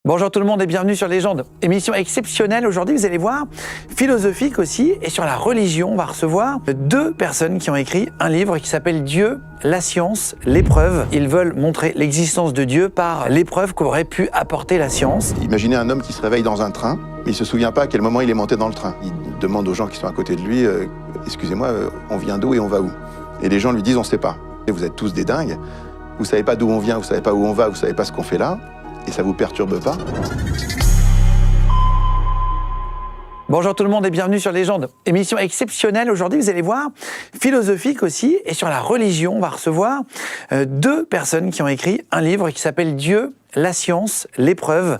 Bonjour tout le monde et bienvenue sur Légende. Émission exceptionnelle aujourd'hui, vous allez voir, philosophique aussi, et sur la religion, on va recevoir deux personnes qui ont écrit un livre qui s'appelle Dieu, la science, l'épreuve. Ils veulent montrer l'existence de Dieu par l'épreuve qu'aurait pu apporter la science. Imaginez un homme qui se réveille dans un train, mais il se souvient pas à quel moment il est monté dans le train. Il demande aux gens qui sont à côté de lui, excusez-moi, on vient d'où et on va où? Et les gens lui disent, on sait pas. Et vous êtes tous des dingues, vous savez pas d'où on vient, vous savez pas où on va, vous savez pas ce qu'on fait là. Et ça vous perturbe pas? Bonjour tout le monde et bienvenue sur Légende. Émission exceptionnelle aujourd'hui, vous allez voir, philosophique aussi, et sur la religion, on va recevoir deux personnes qui ont écrit un livre qui s'appelle Dieu, la science, l'épreuve,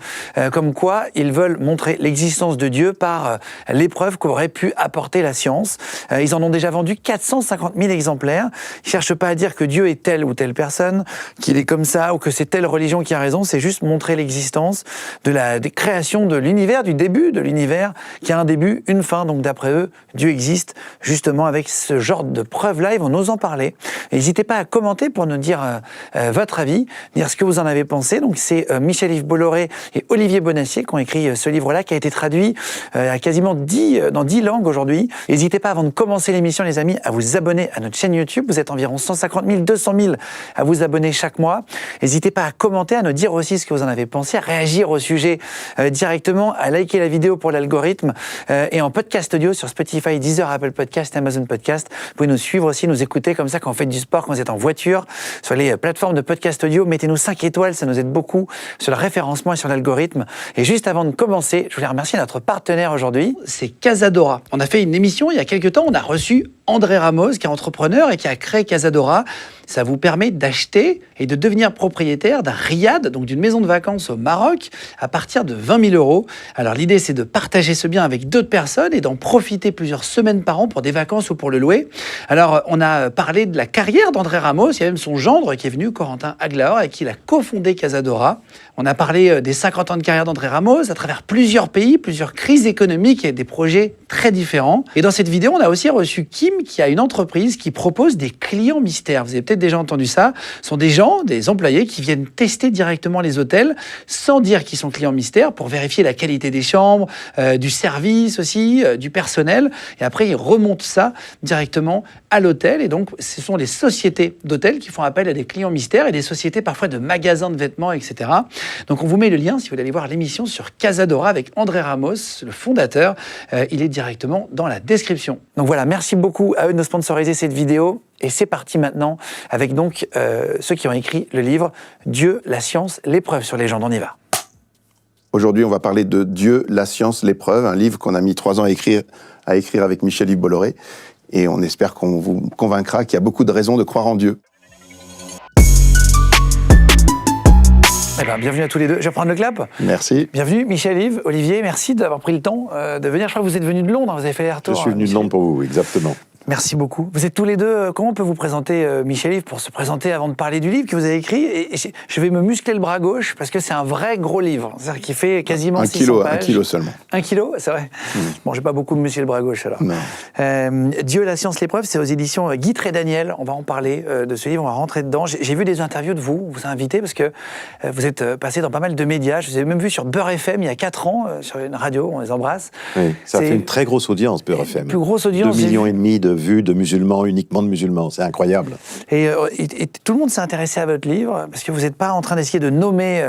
comme quoi ils veulent montrer l'existence de Dieu par l'épreuve qu'aurait pu apporter la science. Ils en ont déjà vendu 450 000 exemplaires. Ils cherchent pas à dire que Dieu est telle ou telle personne, qu'il est comme ça, ou que c'est telle religion qui a raison, c'est juste montrer l'existence de la création de l'univers, du début de l'univers, qui a un début, une fin. Donc d'après eux, Dieu existe justement avec ce genre de preuves-là. Ils vont nous en parler. N'hésitez pas à commenter pour nous dire votre avis, dire ce que vous en avez pensé. Donc c'est Michel-Yves Bolloré et Olivier Bonacier qui ont écrit ce livre-là, qui a été traduit à quasiment dans 10 langues aujourd'hui. N'hésitez pas, avant de commencer l'émission, les amis, à vous abonner à notre chaîne YouTube. Vous êtes environ 150 000, 200 000 à vous abonner chaque mois. N'hésitez pas à commenter, à nous dire aussi ce que vous en avez pensé, à réagir au sujet directement, à liker la vidéo pour l'algorithme et en podcast audio sur Spotify, Deezer, Apple Podcast, Amazon Podcast. Vous pouvez nous suivre aussi, nous écouter comme ça quand vous faites du sport, quand vous êtes en voiture, sur les plateformes de podcast audio. Mettez-nous 5 étoiles, ça nous aide beaucoup sur le référencement et sur l'algorithme. Et juste avant de commencer, je voulais remercier notre partenaire aujourd'hui, c'est Casadora. On a fait une émission il y a quelques temps, on a reçu André Ramos, qui est entrepreneur et qui a créé Casadora. Ça vous permet d'acheter et de devenir propriétaire d'un riad, donc d'une maison de vacances au Maroc, à partir de 20 000 €. Alors l'idée, c'est de partager ce bien avec d'autres personnes et d'en profiter plusieurs semaines par an pour des vacances ou pour le louer. Alors on a parlé de la carrière d'André Ramos, il y a même son gendre qui est venu, Corentin Aglaor, avec qui il a cofondé Casadora. On a parlé des 50 ans de carrière d'André Ramos à travers plusieurs pays, plusieurs crises économiques et des projets très différents. Et dans cette vidéo, on a aussi reçu Kim, qui a une entreprise qui propose des clients mystères. Vous avez peut-être déjà entendu ça. Ce sont des gens, des employés qui viennent tester directement les hôtels sans dire qu'ils sont clients mystères pour vérifier la qualité des chambres, du service aussi, du personnel. Et après, ils remontent ça directement à l'hôtel. Et donc, ce sont les sociétés d'hôtels qui font appel à des clients mystères et des sociétés parfois de magasins de vêtements, etc. Donc, on vous met le lien si vous voulez aller voir l'émission sur Casadora avec André Ramos, le fondateur. Il est directement dans la description. Donc voilà, merci beaucoup à eux de nous sponsoriser cette vidéo. Et c'est parti maintenant avec donc ceux qui ont écrit le livre Dieu, la science, l'épreuve sur Légende. On y va. Aujourd'hui, on va parler de Dieu, la science, l'épreuve, un livre qu'on a mis 3 ans à écrire avec Michel-Yves Bolloré. Et on espère qu'on vous convaincra qu'il y a beaucoup de raisons de croire en Dieu. Eh ben, bienvenue à tous les deux. Je vais prendre le clap. Merci. Bienvenue Michel-Yves, Olivier, merci d'avoir pris le temps de venir. Je crois que vous êtes venus de Londres, vous avez fait les retours. Je suis venu de Londres pour vous, exactement. Merci beaucoup. Vous êtes tous les deux, comment on peut vous présenter, Michel-Yves, pour se présenter avant de parler du livre que vous avez écrit? Et je vais me muscler le bras gauche parce que c'est un vrai gros livre. C'est-à-dire qu'il fait quasiment 600 pages. 1 kilo seulement. 1 kilo, c'est vrai. Bon, j'ai pas beaucoup me muscler le bras gauche alors. Non. Dieu, la science, l'épreuve, c'est aux éditions Guy Trédaniel. On va en parler de ce livre, on va rentrer dedans. J'ai vu des interviews de vous, on vous a invité parce que vous êtes passé dans pas mal de médias. Je vous ai même vu sur Beurre FM il y a 4 ans, sur une radio, on les embrasse. Oui, ça fait une très grosse audience, Beurre FM. Plus grosse audience. 2,5 millions de vues de musulmans, uniquement de musulmans, c'est incroyable. Et tout le monde s'est intéressé à votre livre, parce que vous n'êtes pas en train d'essayer de nommer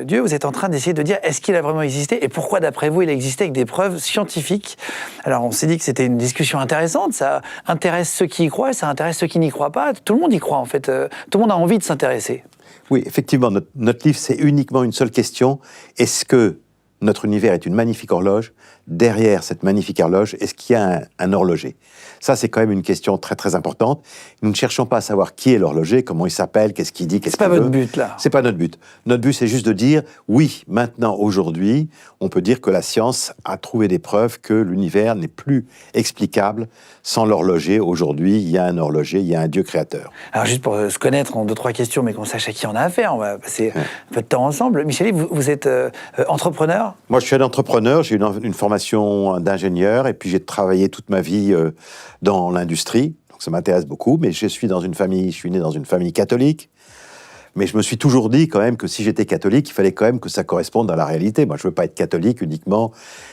Dieu, vous êtes en train d'essayer de dire est-ce qu'il a vraiment existé, et pourquoi d'après vous il a existé avec des preuves scientifiques. Alors on s'est dit que c'était une discussion intéressante, ça intéresse ceux qui y croient, ça intéresse ceux qui n'y croient pas, tout le monde y croit en fait, tout le monde a envie de s'intéresser. Oui, effectivement, notre livre, c'est uniquement une seule question, est-ce que notre univers est une magnifique horloge? Derrière cette magnifique horloge, est-ce qu'il y a un horloger? Ça, c'est quand même une question très très importante. Nous ne cherchons pas à savoir qui est l'horloger, comment il s'appelle, qu'est-ce qu'il dit, qu'est-ce qu'il veut. C'est pas votre but, là. C'est pas notre but. Notre but, c'est juste de dire, oui, maintenant, aujourd'hui, on peut dire que la science a trouvé des preuves que l'univers n'est plus explicable sans l'horloger. Aujourd'hui, il y a un horloger, il y a un Dieu créateur. Alors, juste pour se connaître en 2-3 questions, mais qu'on sache à qui on a affaire, on va passer un peu de temps ensemble. Michel-Yves, vous êtes entrepreneur? Moi, je suis un entrepreneur, j'ai une formation d'ingénieur, et puis j'ai travaillé toute ma vie dans l'industrie, donc ça m'intéresse beaucoup, mais je suis né dans une famille catholique. Mais je me suis toujours dit quand même que si j'étais catholique, il fallait quand même que ça corresponde à la réalité. Moi, je ne veux pas être catholique uniquement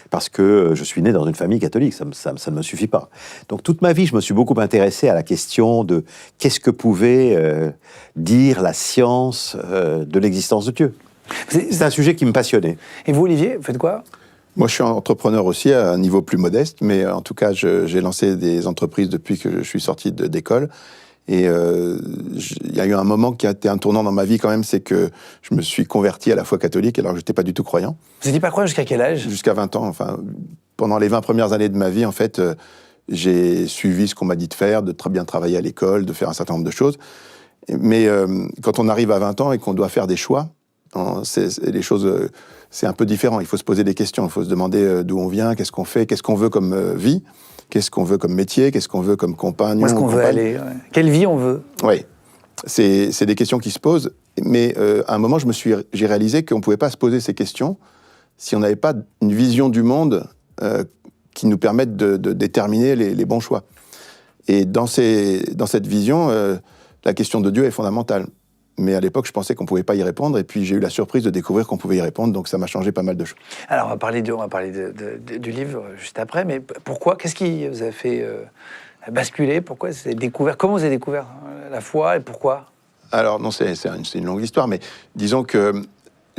parce que je suis né dans une famille catholique. Ça ne me suffit pas. Donc toute ma vie, je me suis beaucoup intéressé à la question de qu'est-ce que pouvait dire la science de l'existence de Dieu. C'est un sujet qui me passionnait. Et vous, Olivier, vous faites quoi? Moi, je suis entrepreneur aussi à un niveau plus modeste, mais en tout cas, j'ai lancé des entreprises depuis que je suis sorti d'école. Et il y a eu un moment qui a été un tournant dans ma vie quand même, c'est que je me suis converti à la foi catholique alors que je n'étais pas du tout croyant. Vous n'étiez pas croyant jusqu'à quel âge? Jusqu'à 20 ans. Enfin, pendant les 20 premières années de ma vie, en fait, j'ai suivi ce qu'on m'a dit de faire, de très bien travailler à l'école, de faire un certain nombre de choses. Mais quand on arrive à 20 ans et qu'on doit faire des choix, les choses, c'est un peu différent. Il faut se poser des questions, il faut se demander d'où on vient, qu'est-ce qu'on fait, qu'est-ce qu'on veut comme vie, qu'est-ce qu'on veut comme métier, qu'est-ce qu'on veut comme compagnon. Où est-ce qu'on veut aller? Quelle vie on veut? Oui, c'est des questions qui se posent. Mais à un moment, j'ai réalisé qu'on ne pouvait pas se poser ces questions si on n'avait pas une vision du monde qui nous permette de déterminer les bons choix. Et dans cette vision, la question de Dieu est fondamentale. Mais à l'époque, je pensais qu'on ne pouvait pas y répondre, et puis j'ai eu la surprise de découvrir qu'on pouvait y répondre, donc ça m'a changé pas mal de choses. Alors, on va parler du livre juste après, mais pourquoi? Qu'est-ce qui vous a fait basculer? Pourquoi vous avez découvert? Comment vous avez découvert la foi et pourquoi? Alors, non, c'est une longue histoire, mais disons que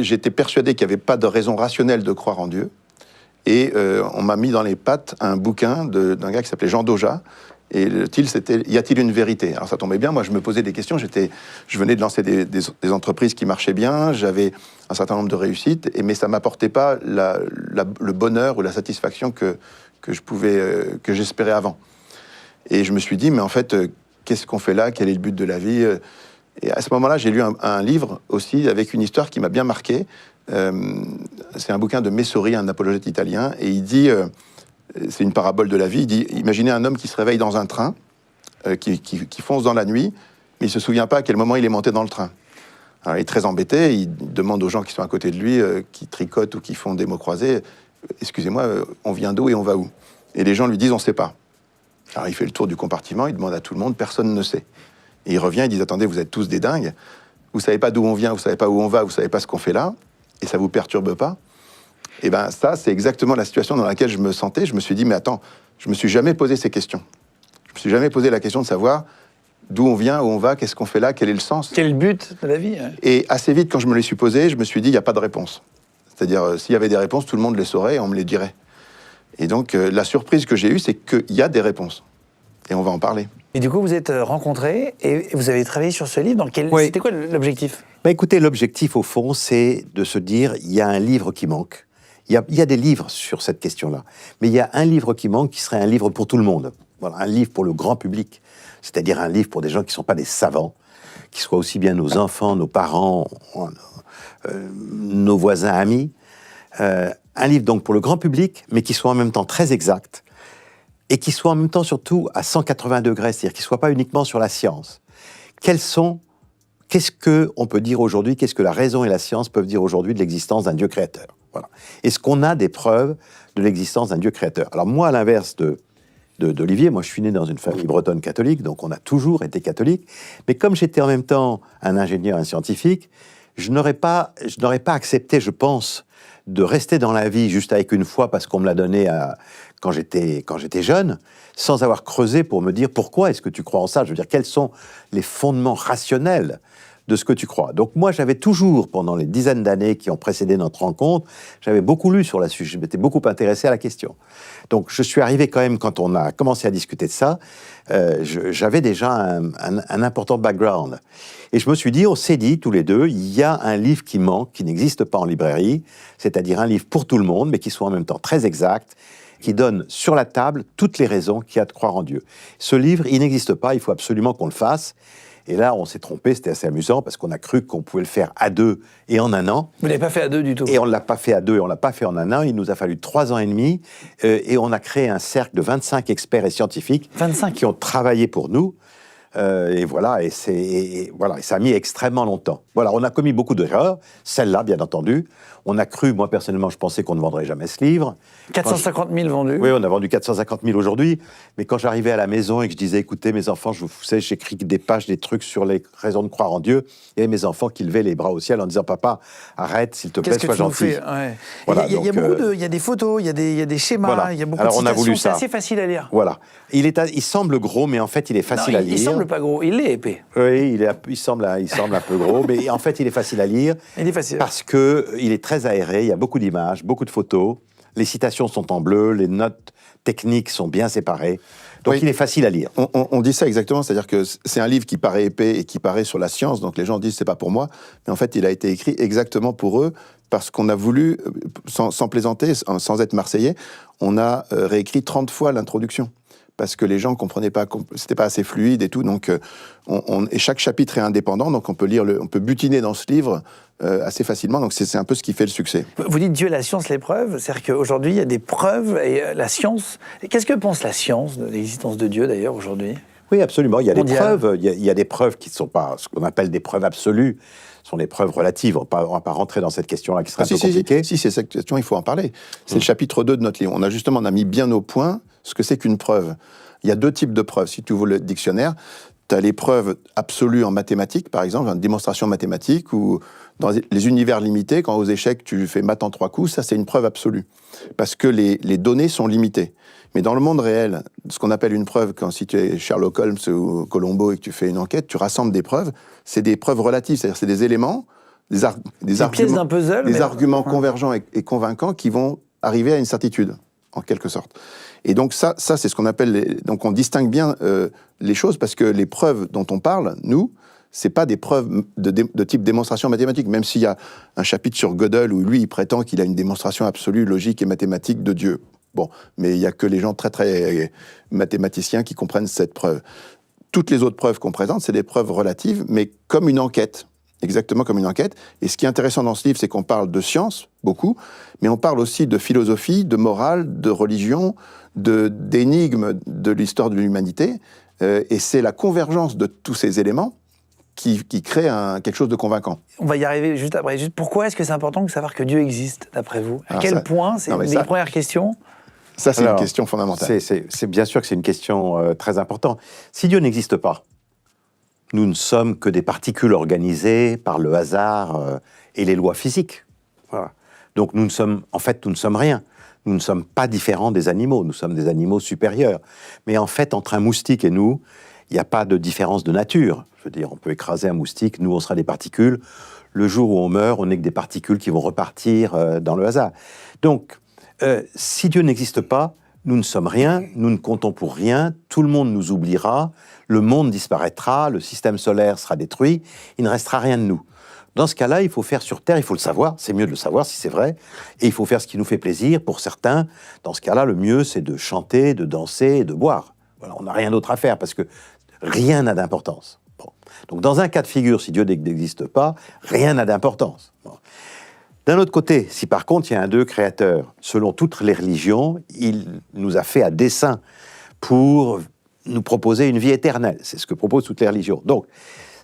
j'étais persuadé qu'il n'y avait pas de raison rationnelle de croire en Dieu, et on m'a mis dans les pattes un bouquin d'un gars qui s'appelait Jean Doja. Et le titre, c'était « Y a-t-il une vérité ?» Alors ça tombait bien, moi je me posais des questions, je venais de lancer des entreprises qui marchaient bien, j'avais un certain nombre de réussites, mais ça ne m'apportait pas le bonheur ou la satisfaction que j'espérais avant. Et je me suis dit, mais en fait, qu'est-ce qu'on fait là? Quel est le but de la vie? Et à ce moment-là, j'ai lu un livre aussi avec une histoire qui m'a bien marqué. C'est un bouquin de Messori, un apologète italien, et il dit... c'est une parabole de la vie. Il dit, imaginez un homme qui se réveille dans un train, qui fonce dans la nuit, mais il ne se souvient pas à quel moment il est monté dans le train. Alors, il est très embêté, il demande aux gens qui sont à côté de lui, qui tricotent ou qui font des mots croisés, « Excusez-moi, on vient d'où et on va où ?» Et les gens lui disent, « On ne sait pas. » Alors il fait le tour du compartiment, il demande à tout le monde, personne ne sait. Et il revient, il dit, « Attendez, vous êtes tous des dingues, vous ne savez pas d'où on vient, vous ne savez pas où on va, vous ne savez pas ce qu'on fait là, et ça ne vous perturbe pas ?» Et bien ça, c'est exactement la situation dans laquelle je me sentais. Je me suis dit, mais attends, je me suis jamais posé ces questions. Je me suis jamais posé la question de savoir d'où on vient, où on va, qu'est-ce qu'on fait là, quel est le sens. Quel est le but de la vie? Et assez vite, quand je me les suis posés, je me suis dit, il n'y a pas de réponse. C'est-à-dire, s'il y avait des réponses, tout le monde les saurait et on me les dirait. Et donc, la surprise que j'ai eue, c'est qu'il y a des réponses. Et on va en parler. Et du coup, vous êtes rencontrés et vous avez travaillé sur ce livre. Oui. C'était quoi l'objectif? Écoutez, l'objectif, au fond, c'est de se dire, il y a un livre qui manque. Il y a des livres sur cette question-là, mais il y a un livre qui manque qui serait un livre pour tout le monde. Voilà, un livre pour le grand public, c'est-à-dire un livre pour des gens qui ne sont pas des savants, qui soient aussi bien nos enfants, nos parents, nos voisins, amis. Un livre donc pour le grand public, mais qui soit en même temps très exact, et qui soit en même temps surtout à 180 degrés, c'est-à-dire qui ne soit pas uniquement sur la science. Qu'est-ce qu'on peut dire aujourd'hui, qu'est-ce que la raison et la science peuvent dire aujourd'hui de l'existence d'un Dieu créateur? Voilà. Est-ce qu'on a des preuves de l'existence d'un Dieu créateur? Alors moi, à l'inverse d'Olivier, moi je suis né dans une famille bretonne catholique, donc on a toujours été catholique, mais comme j'étais en même temps un ingénieur, un scientifique, je n'aurais pas accepté, je pense, de rester dans la vie juste avec une foi parce qu'on me l'a donné quand j'étais jeune, sans avoir creusé pour me dire pourquoi est-ce que tu crois en ça? Je veux dire, quels sont les fondements rationnels de ce que tu crois. Donc moi, j'avais toujours, pendant les dizaines d'années qui ont précédé notre rencontre, j'avais beaucoup lu sur la sujet, je m'étais beaucoup intéressé à la question. Donc je suis arrivé quand même, quand on a commencé à discuter de ça, j'avais déjà un important background. Et je me suis dit, on s'est dit tous les deux, il y a un livre qui manque, qui n'existe pas en librairie, c'est-à-dire un livre pour tout le monde, mais qui soit en même temps très exact, qui donne sur la table toutes les raisons qu'il y a de croire en Dieu. Ce livre, il n'existe pas, il faut absolument qu'on le fasse. Et là, on s'est trompé, c'était assez amusant, parce qu'on a cru qu'on pouvait le faire à deux et en un an. Vous ne l'avez pas fait à deux du tout? Et on ne l'a pas fait à deux, et on ne l'a pas fait en un an. Il nous a fallu 3 ans et demi, et on a créé un cercle de 25 experts et scientifiques 25 qui ont travaillé pour nous. Et voilà, et ça a mis extrêmement longtemps. Voilà, on a commis beaucoup d'erreurs, celle-là, bien entendu. On a cru, moi personnellement, je pensais qu'on ne vendrait jamais ce livre. 450 000 vendus. Oui, on a vendu 450 000 aujourd'hui. Mais quand j'arrivais à la maison et que je disais, écoutez, mes enfants, vous savez, j'écris des pages, des trucs sur les raisons de croire en Dieu, et mes enfants qui levaient les bras au ciel en disant, papa, arrête, s'il te plaît, sois gentil. Ouais. Voilà, il y a des photos, il y a des schémas, voilà. il y a beaucoup Alors, de on a citations, voulu c'est ça. assez facile à lire. Voilà. Il semble gros, mais en fait, il est facile à lire. Il semble pas gros, il est épais. Oui, il semble un peu gros, mais en fait, il est facile à lire. Il est facile. Parce qu'il est très aéré, il y a beaucoup d'images, beaucoup de photos. Les citations sont en bleu, les notes techniques sont bien séparées. Donc, Oui. il est facile à lire. On dit ça exactement, c'est-à-dire que c'est un livre qui paraît épais et qui paraît sur la science, donc les gens disent c'est pas pour moi, mais en fait il a été écrit exactement pour eux, parce qu'on a voulu, sans plaisanter, sans être marseillais, on a réécrit 30 fois l'introduction. Parce que les gens ne comprenaient pas, c'était pas assez fluide et tout, donc et chaque chapitre est indépendant, donc on peut butiner dans ce livre assez facilement, donc c'est un peu ce qui fait le succès. Vous dites Dieu, la science, les preuves, c'est-à-dire qu'aujourd'hui il y a des preuves, et la science, qu'est-ce que pense la science de l'existence de Dieu d'ailleurs aujourd'hui ? Oui, absolument, il y a des Mondial. preuves, il y a des preuves qui ne sont pas ce qu'on appelle des preuves absolues, ce sont des preuves relatives, on va pas rentrer dans cette question-là qui serait un peu compliquée. Si, c'est cette question, il faut en parler. C'est le chapitre 2 de notre livre, on a mis bien au point ce que c'est qu'une preuve. Il y a deux types de preuves. Si tu ouvres le dictionnaire, tu as les preuves absolues en mathématiques, par exemple, une démonstration mathématique, ou dans les univers limités, quand aux échecs, tu fais maths en 3 coups, ça, c'est une preuve absolue. Parce que les données sont limitées. Mais dans le monde réel, ce qu'on appelle une preuve, si tu es Sherlock Holmes ou Colombo et que tu fais une enquête, tu rassembles des preuves, c'est des preuves relatives, c'est-à-dire c'est des éléments, des arguments, pièces d'un puzzle, des arguments convergents et convaincants qui vont arriver à une certitude, en quelque sorte. Et donc ça c'est ce qu'on appelle... Donc on distingue bien les choses, parce que les preuves dont on parle, nous, c'est pas des preuves de type démonstration mathématique, même s'il y a un chapitre sur Gödel où lui, il prétend qu'il a une démonstration absolue, logique et mathématique de Dieu. Bon, mais il y a que les gens très, très mathématiciens qui comprennent cette preuve. Toutes les autres preuves qu'on présente, c'est des preuves relatives, mais comme une enquête. Exactement comme une enquête. Et ce qui est intéressant dans ce livre, c'est qu'on parle de science, beaucoup, mais on parle aussi de philosophie, de morale, de religion, d'énigmes de l'histoire de l'humanité. Et c'est la convergence de tous ces éléments qui crée quelque chose de convaincant. On va y arriver juste après. Juste pourquoi est-ce que c'est important de savoir que Dieu existe, d'après vous ? À quel point ? C'est une des premières questions. Ça, c'est une question fondamentale. C'est bien sûr que c'est une question très importante. Si Dieu n'existe pas, nous ne sommes que des particules organisées par le hasard et les lois physiques. Voilà. Donc nous ne sommes rien. Nous ne sommes pas différents des animaux, nous sommes des animaux supérieurs. Mais en fait, entre un moustique et nous, il n'y a pas de différence de nature. Je veux dire, on peut écraser un moustique, nous on sera des particules. Le jour où on meurt, on n'est que des particules qui vont repartir dans le hasard. Donc, si Dieu n'existe pas, nous ne sommes rien, nous ne comptons pour rien, tout le monde nous oubliera, le monde disparaîtra, le système solaire sera détruit, il ne restera rien de nous. Dans ce cas-là, il faut faire sur Terre, il faut le savoir, c'est mieux de le savoir si c'est vrai, et il faut faire ce qui nous fait plaisir. Pour certains, dans ce cas-là, le mieux, c'est de chanter, de danser et de boire. Voilà, on n'a rien d'autre à faire, parce que rien n'a d'importance. Bon. Donc, dans un cas de figure, si Dieu n'existe pas, rien n'a d'importance. Bon. D'un autre côté, si par contre, il y a un Dieu créateur, selon toutes les religions, il nous a fait à dessein pour nous proposer une vie éternelle. C'est ce que proposent toutes les religions. Donc,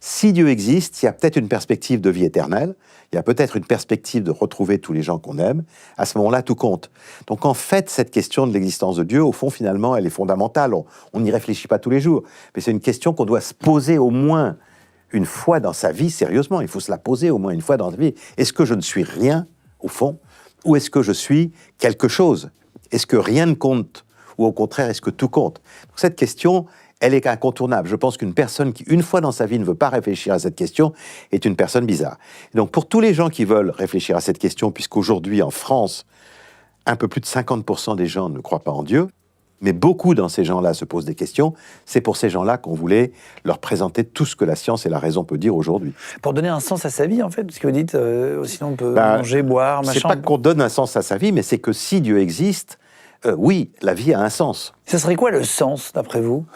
si Dieu existe, il y a peut-être une perspective de vie éternelle, il y a peut-être une perspective de retrouver tous les gens qu'on aime. À ce moment-là, tout compte. Donc, en fait, cette question de l'existence de Dieu, au fond, finalement, elle est fondamentale. On n'y réfléchit pas tous les jours. Mais c'est une question qu'on doit se poser au moins une fois dans sa vie, sérieusement. Il faut se la poser au moins une fois dans sa vie. Est-ce que je ne suis rien, au fond, ou est-ce que je suis quelque chose ? Est-ce que rien ne compte ? Ou au contraire, est-ce que tout compte ? Donc, cette question, elle est incontournable. Je pense qu'une personne qui, une fois dans sa vie, ne veut pas réfléchir à cette question est une personne bizarre. Et donc, pour tous les gens qui veulent réfléchir à cette question, puisqu'aujourd'hui, en France, un peu plus de 50% des gens ne croient pas en Dieu, mais beaucoup dans ces gens-là se posent des questions, c'est pour ces gens-là qu'on voulait leur présenter tout ce que la science et la raison peut dire aujourd'hui. Pour donner un sens à sa vie, en fait, parce que vous dites, sinon on peut manger, boire, machin. C'est pas qu'on donne un sens à sa vie, mais c'est que si Dieu existe, oui, la vie a un sens. Ce serait quoi le sens, d'après vous ?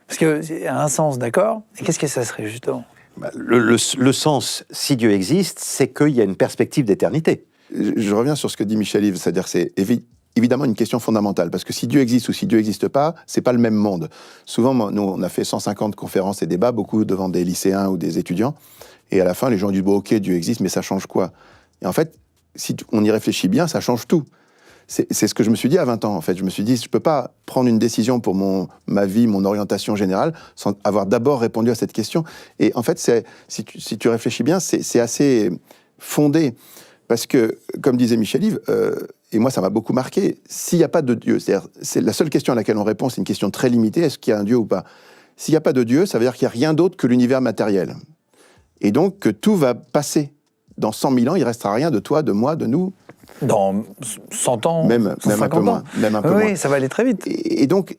Parce que c'est un sens, d'accord ? Et qu'est-ce que ça serait, justement ? Le sens, si Dieu existe, c'est qu'il y a une perspective d'éternité. Je reviens sur ce que dit Michel Yves, c'est-à-dire évidemment une question fondamentale, parce que si Dieu existe ou si Dieu n'existe pas, c'est pas le même monde. Souvent, nous, on a fait 150 conférences et débats, beaucoup devant des lycéens ou des étudiants, et à la fin, les gens disent, bon, ok, Dieu existe, mais ça change quoi? Et en fait, si on y réfléchit bien, ça change tout. C'est ce que je me suis dit à 20 ans, en fait. Je me suis dit, je peux pas prendre une décision pour ma vie, mon orientation générale, sans avoir d'abord répondu à cette question. Et en fait, si tu réfléchis bien, c'est assez fondé. Parce que, comme disait Michel-Yves, et moi ça m'a beaucoup marqué, s'il n'y a pas de Dieu, c'est la seule question à laquelle on répond, c'est une question très limitée, est-ce qu'il y a un Dieu ou pas? S'il n'y a pas de Dieu, ça veut dire qu'il n'y a rien d'autre que l'univers matériel. Et donc que tout va passer. Dans 100 000 ans, il ne restera rien de toi, de moi, de nous. Dans 100 ans, même un peu moins. Même un peu moins. Oui, ça va aller très vite. Et donc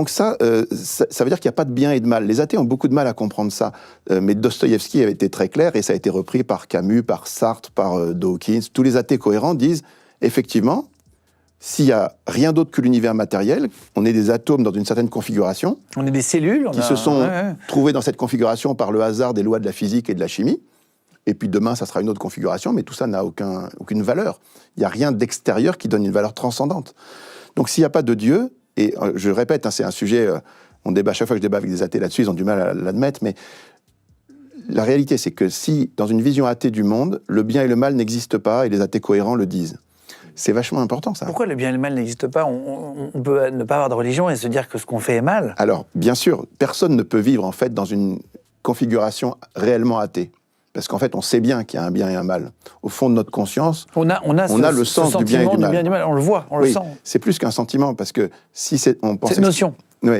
ça veut dire qu'il n'y a pas de bien et de mal. Les athées ont beaucoup de mal à comprendre ça. Mais Dostoïevski avait été très clair, et ça a été repris par Camus, par Sartre, par Dawkins. Tous les athées cohérents disent, effectivement, s'il n'y a rien d'autre que l'univers matériel, on est des atomes dans une certaine configuration. On est des cellules. Qui se sont trouvés dans cette configuration par le hasard des lois de la physique et de la chimie. Et puis demain, ça sera une autre configuration, mais tout ça n'a aucune valeur. Il n'y a rien d'extérieur qui donne une valeur transcendante. Donc s'il n'y a pas de Dieu, et je répète, c'est un sujet, on débat chaque fois que je débat avec des athées là-dessus, ils ont du mal à l'admettre, mais la réalité, c'est que si, dans une vision athée du monde, le bien et le mal n'existent pas, et les athées cohérents le disent, c'est vachement important, ça. Pourquoi le bien et le mal n'existent pas? On peut ne pas avoir de religion et se dire que ce qu'on fait est mal. Alors, bien sûr, personne ne peut vivre, en fait, dans une configuration réellement athée. Parce qu'en fait, on sait bien qu'il y a un bien et un mal. Au fond de notre conscience, on a le sens du bien et du mal. On le voit, on le sent. C'est plus qu'un sentiment, parce que si on pensait... C'est une notion.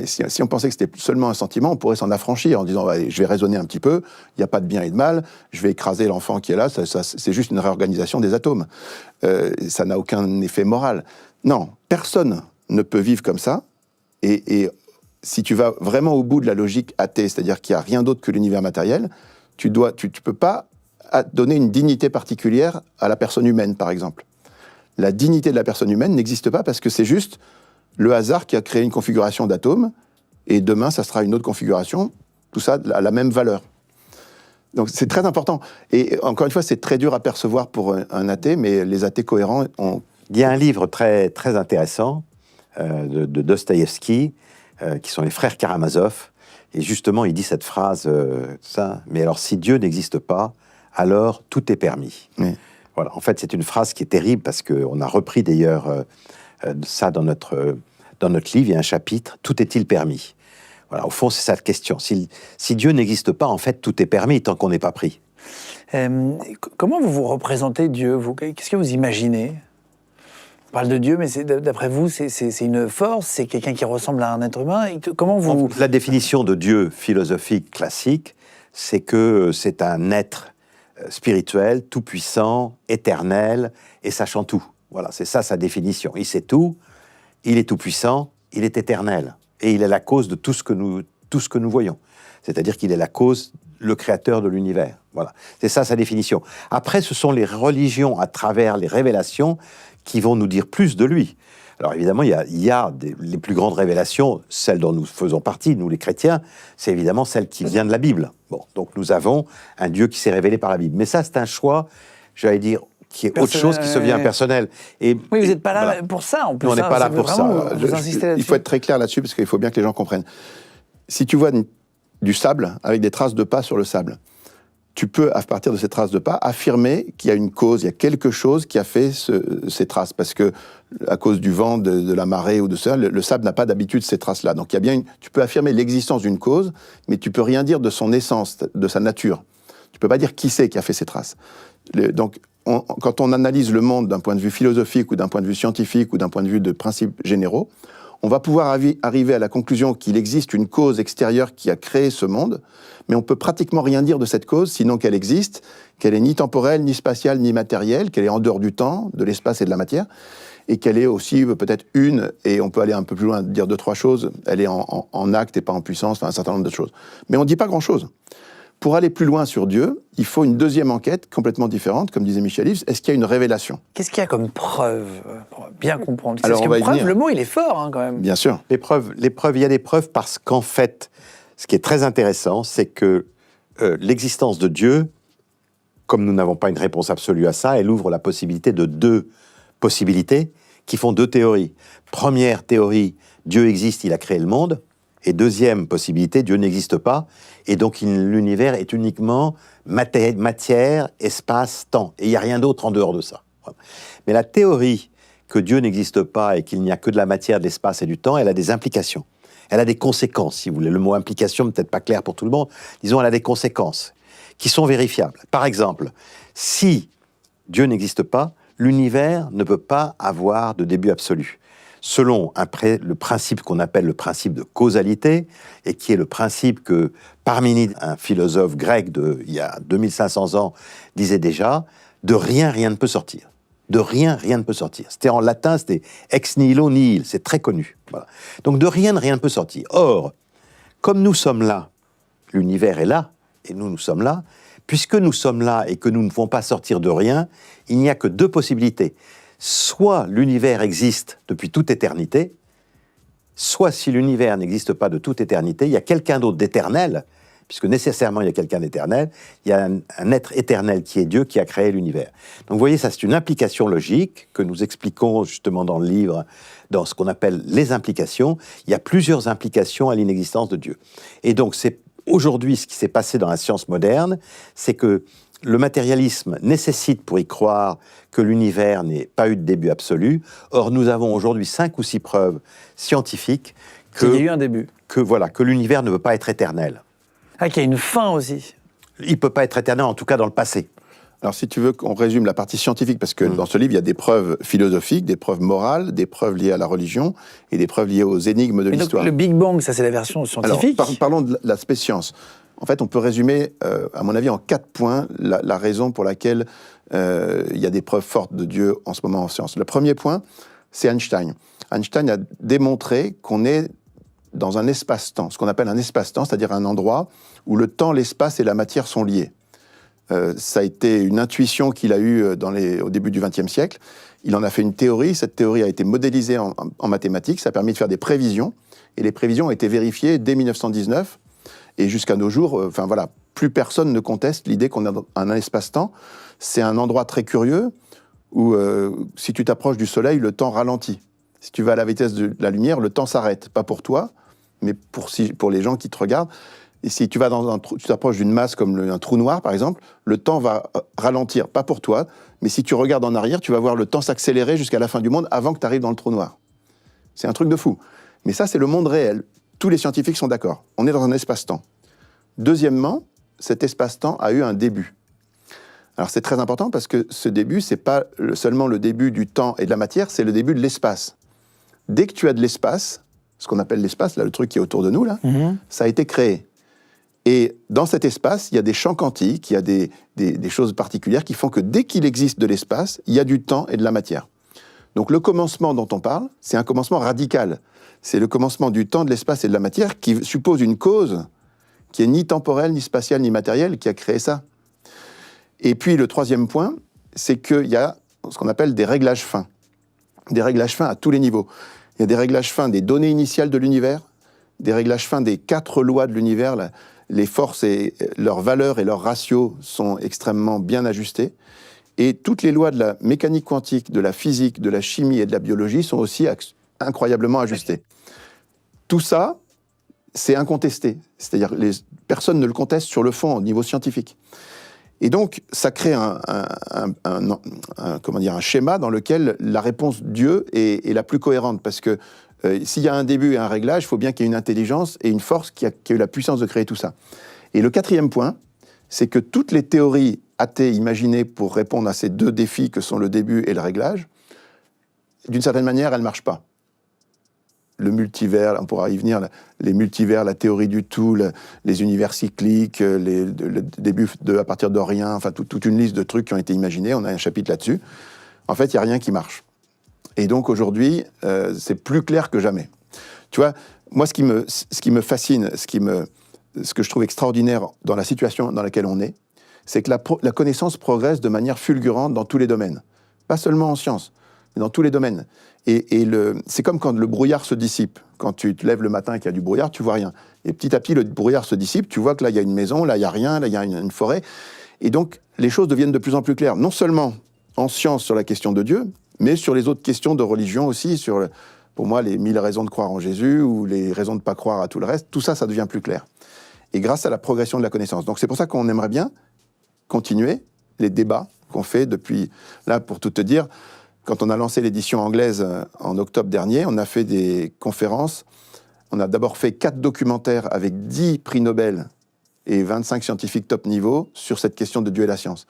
Si on pensait que c'était seulement un sentiment, on pourrait s'en affranchir en disant je vais raisonner un petit peu, il n'y a pas de bien et de mal, je vais écraser l'enfant qui est là, c'est juste une réorganisation des atomes. Ça n'a aucun effet moral. Non, personne ne peut vivre comme ça, et si tu vas vraiment au bout de la logique athée, c'est-à-dire qu'il n'y a rien d'autre que l'univers matériel, tu peux pas donner une dignité particulière à la personne humaine, par exemple. La dignité de la personne humaine n'existe pas parce que c'est juste le hasard qui a créé une configuration d'atomes, et demain, ça sera une autre configuration, tout ça à la même valeur. Donc c'est très important. Et encore une fois, c'est très dur à percevoir pour un athée, mais les athées cohérents ont... Il y a un livre très, très intéressant de Dostoïevski, qui sont les frères Karamazov, et justement, il dit cette phrase, mais alors si Dieu n'existe pas, alors tout est permis. Oui. Voilà, en fait, c'est une phrase qui est terrible, parce qu'on a repris d'ailleurs ça dans notre livre, il y a un chapitre, tout est-il permis? Voilà, au fond, c'est ça la question. Si Dieu n'existe pas, en fait, tout est permis tant qu'on n'est pas pris. Comment vous représentez Dieu, vous? Qu'est-ce que vous imaginez? On parle de Dieu, mais d'après vous, c'est une force, c'est quelqu'un qui ressemble à un être humain. Et comment vous... La définition de Dieu philosophique classique, c'est que c'est un être spirituel, tout-puissant, éternel et sachant tout. Voilà, c'est ça sa définition. Il sait tout, il est tout-puissant, il est éternel. Et il est la cause de tout ce que nous voyons. C'est-à-dire qu'il est la cause, le créateur de l'univers. Voilà, c'est ça sa définition. Après, ce sont les religions, à travers les révélations, qui vont nous dire plus de lui. Alors évidemment, il y a les plus grandes révélations, celles dont nous faisons partie, nous les chrétiens, c'est évidemment celle qui vient de la Bible. Bon, donc nous avons un Dieu qui s'est révélé par la Bible. Mais ça, c'est un choix, j'allais dire, qui est autre chose qui se vient personnel. Oui, vous n'êtes pas là pour ça, en plus. On n'est pas là pour ça. Il faut être très clair là-dessus, parce qu'il faut bien que les gens comprennent. Si tu vois du sable avec des traces de pas sur le sable, tu peux, à partir de ces traces de pas, affirmer qu'il y a une cause, il y a quelque chose qui a fait ces traces. Parce que, à cause du vent, de la marée ou de ça, le sable n'a pas d'habitude ces traces-là. Donc, tu peux affirmer l'existence d'une cause, mais tu peux rien dire de son essence, de sa nature. Tu peux pas dire qui c'est qui a fait ces traces. Donc, quand on analyse le monde d'un point de vue philosophique ou d'un point de vue scientifique ou d'un point de vue de principes généraux, on va pouvoir arriver à la conclusion qu'il existe une cause extérieure qui a créé ce monde, mais on peut pratiquement rien dire de cette cause, sinon qu'elle existe, qu'elle est ni temporelle, ni spatiale, ni matérielle, qu'elle est en dehors du temps, de l'espace et de la matière, et qu'elle est aussi peut-être et on peut aller un peu plus loin, dire 2-3 choses, elle est en acte et pas en puissance, enfin un certain nombre de choses. Mais on ne dit pas grand-chose. Pour aller plus loin sur Dieu, il faut une deuxième enquête complètement différente, comme disait Michel-Yves. Est-ce qu'il y a une révélation? Qu'est-ce qu'il y a comme preuve, pour bien comprendre? Alors, parce que preuve, le mot, il est fort, quand même. Bien sûr. Les preuves, il y a des preuves parce qu'en fait, ce qui est très intéressant, c'est que l'existence de Dieu, comme nous n'avons pas une réponse absolue à ça, elle ouvre la possibilité de 2 possibilités qui font deux théories. Première théorie, Dieu existe, il a créé le monde. Et deuxième possibilité, Dieu n'existe pas, et donc l'univers est uniquement matière, espace, temps. Et il n'y a rien d'autre en dehors de ça. Mais la théorie que Dieu n'existe pas et qu'il n'y a que de la matière, de l'espace et du temps, elle a des implications. Elle a des conséquences, si vous voulez. Le mot implication, peut-être pas clair pour tout le monde. Disons, elle a des conséquences qui sont vérifiables. Par exemple, si Dieu n'existe pas, l'univers ne peut pas avoir de début absolu. Selon le principe qu'on appelle le principe de causalité, et qui est le principe que Parménide, un philosophe grec il y a 2500 ans, disait déjà, de rien, rien ne peut sortir. De rien, rien ne peut sortir. C'était en latin, c'était ex nihilo nihil, c'est très connu. Voilà. Donc de rien, rien ne peut sortir. Or, comme nous sommes là, l'univers est là, et nous sommes là, puisque nous sommes là et que nous ne pouvons pas sortir de rien, il n'y a que deux possibilités. Soit l'univers existe depuis toute éternité, soit si l'univers n'existe pas de toute éternité, il y a quelqu'un d'autre d'éternel, puisque nécessairement il y a quelqu'un d'éternel, il y a un être éternel qui est Dieu qui a créé l'univers. Donc vous voyez, ça c'est une implication logique que nous expliquons justement dans le livre, dans ce qu'on appelle les implications. Il y a plusieurs implications à l'inexistence de Dieu. Et donc c'est aujourd'hui ce qui s'est passé dans la science moderne, c'est que le matérialisme nécessite pour y croire que l'univers n'ait pas eu de début absolu. Or, nous avons aujourd'hui 5 ou 6 preuves scientifiques qu'il y a eu un début. Que l'univers ne peut pas être éternel. Ah, qu'il y a une fin aussi. Il ne peut pas être éternel, en tout cas dans le passé. Alors, si tu veux qu'on résume la partie scientifique, parce que dans ce livre, il y a des preuves philosophiques, des preuves morales, des preuves liées à la religion et des preuves liées aux énigmes de l'histoire. Le Big Bang, ça c'est la version scientifique. Alors, parlons de l'aspect science. En fait, on peut résumer, à mon avis, en 4 points la raison pour laquelle il y a des preuves fortes de Dieu en ce moment en science. Le premier point, c'est Einstein. Einstein a démontré qu'on est dans un espace-temps, ce qu'on appelle un espace-temps, c'est-à-dire un endroit où le temps, l'espace et la matière sont liés. Ça a été une intuition qu'il a eue au début du XXe siècle. Il en a fait une théorie. Cette théorie a été modélisée en mathématiques. Ça a permis de faire des prévisions. Et les prévisions ont été vérifiées dès 1919. Et jusqu'à nos jours, plus personne ne conteste l'idée qu'on a un espace-temps. C'est un endroit très curieux où, si tu t'approches du soleil, le temps ralentit. Si tu vas à la vitesse de la lumière, le temps s'arrête. Pas pour toi, mais pour les gens qui te regardent. Et si tu vas tu t'approches d'une masse comme un trou noir, par exemple, le temps va ralentir. Pas pour toi, mais si tu regardes en arrière, tu vas voir le temps s'accélérer jusqu'à la fin du monde avant que tu arrives dans le trou noir. C'est un truc de fou. Mais ça, c'est le monde réel. Tous les scientifiques sont d'accord. On est dans un espace-temps. Deuxièmement, cet espace-temps a eu un début. Alors c'est très important parce que ce début, c'est pas seulement le début du temps et de la matière, c'est le début de l'espace. Dès que tu as de l'espace, ce qu'on appelle l'espace, là, le truc qui est autour de nous, là, ça a été créé. Et dans cet espace, il y a des champs quantiques, il y a des choses particulières qui font que dès qu'il existe de l'espace, il y a du temps et de la matière. Donc le commencement dont on parle, c'est un commencement radical. C'est le commencement du temps, de l'espace et de la matière qui suppose une cause qui est ni temporelle, ni spatiale, ni matérielle, qui a créé ça. Et puis le troisième point, c'est qu'il y a ce qu'on appelle des réglages fins. Des réglages fins à tous les niveaux. Il y a des réglages fins des données initiales de l'univers, des réglages fins des 4 lois de l'univers. Les forces et leurs valeurs et leurs ratios sont extrêmement bien ajustés. Et toutes les lois de la mécanique quantique, de la physique, de la chimie et de la biologie sont aussi incroyablement ajustées. Tout ça, c'est incontesté. C'est-à-dire que personne ne le conteste sur le fond au niveau scientifique. Et donc, ça crée un schéma dans lequel la réponse Dieu est la plus cohérente. Parce que s'il y a un début et un réglage, il faut bien qu'il y ait une intelligence et une force qui a eu la puissance de créer tout ça. Et le quatrième point, c'est que toutes les théories athées imaginées pour répondre à ces 2 défis que sont le début et le réglage, d'une certaine manière, elles ne marchent pas. Le multivers, on pourra y venir, les multivers, la théorie du tout, les univers cycliques, le début à partir de rien, enfin toute une liste de trucs qui ont été imaginés, on a un chapitre là-dessus. En fait, il n'y a rien qui marche. Et donc aujourd'hui, c'est plus clair que jamais. Tu vois, moi ce qui me fascine, ce que je trouve extraordinaire dans la situation dans laquelle on est, c'est que la connaissance progresse de manière fulgurante dans tous les domaines. Pas seulement en sciences, mais dans tous les domaines. Et c'est comme quand le brouillard se dissipe. Quand tu te lèves le matin et qu'il y a du brouillard, tu vois rien. Et petit à petit, le brouillard se dissipe, tu vois que là, il y a une maison, là, il n'y a rien, là, il y a une forêt. Et donc, les choses deviennent de plus en plus claires. Non seulement en science sur la question de Dieu, mais sur les autres questions de religion aussi, sur, pour moi, les 1000 raisons de croire en Jésus ou les raisons de ne pas croire à tout le reste, tout ça, ça devient plus clair. Et grâce à la progression de la connaissance. Donc c'est pour ça qu'on aimerait bien continuer les débats qu'on fait depuis, là, pour tout te dire, quand on a lancé l'édition anglaise en octobre dernier, on a fait des conférences. On a d'abord fait 4 documentaires avec 10 prix Nobel et 25 scientifiques top niveau sur cette question de Dieu et la science.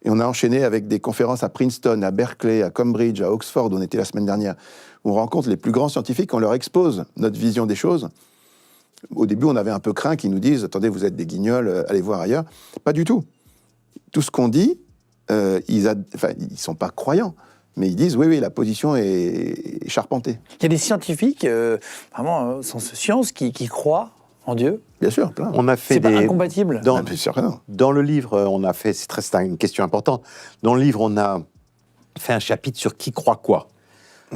Et on a enchaîné avec des conférences à Princeton, à Berkeley, à Cambridge, à Oxford, où on était la semaine dernière, où on rencontre les plus grands scientifiques, on leur expose notre vision des choses. Au début, on avait un peu craint qu'ils nous disent « Attendez, vous êtes des guignols, allez voir ailleurs ». Pas du tout. Tout ce qu'on dit, ils ne sont pas croyants. Mais ils disent, oui, la position est charpentée. Il y a des scientifiques, vraiment, sans science, qui croient en Dieu. Bien sûr, plein. On a fait c'est pas incompatible. Bien sûr que non. Dans le livre, on a fait, c'est une question importante, dans le livre, on a fait un chapitre sur qui croit quoi.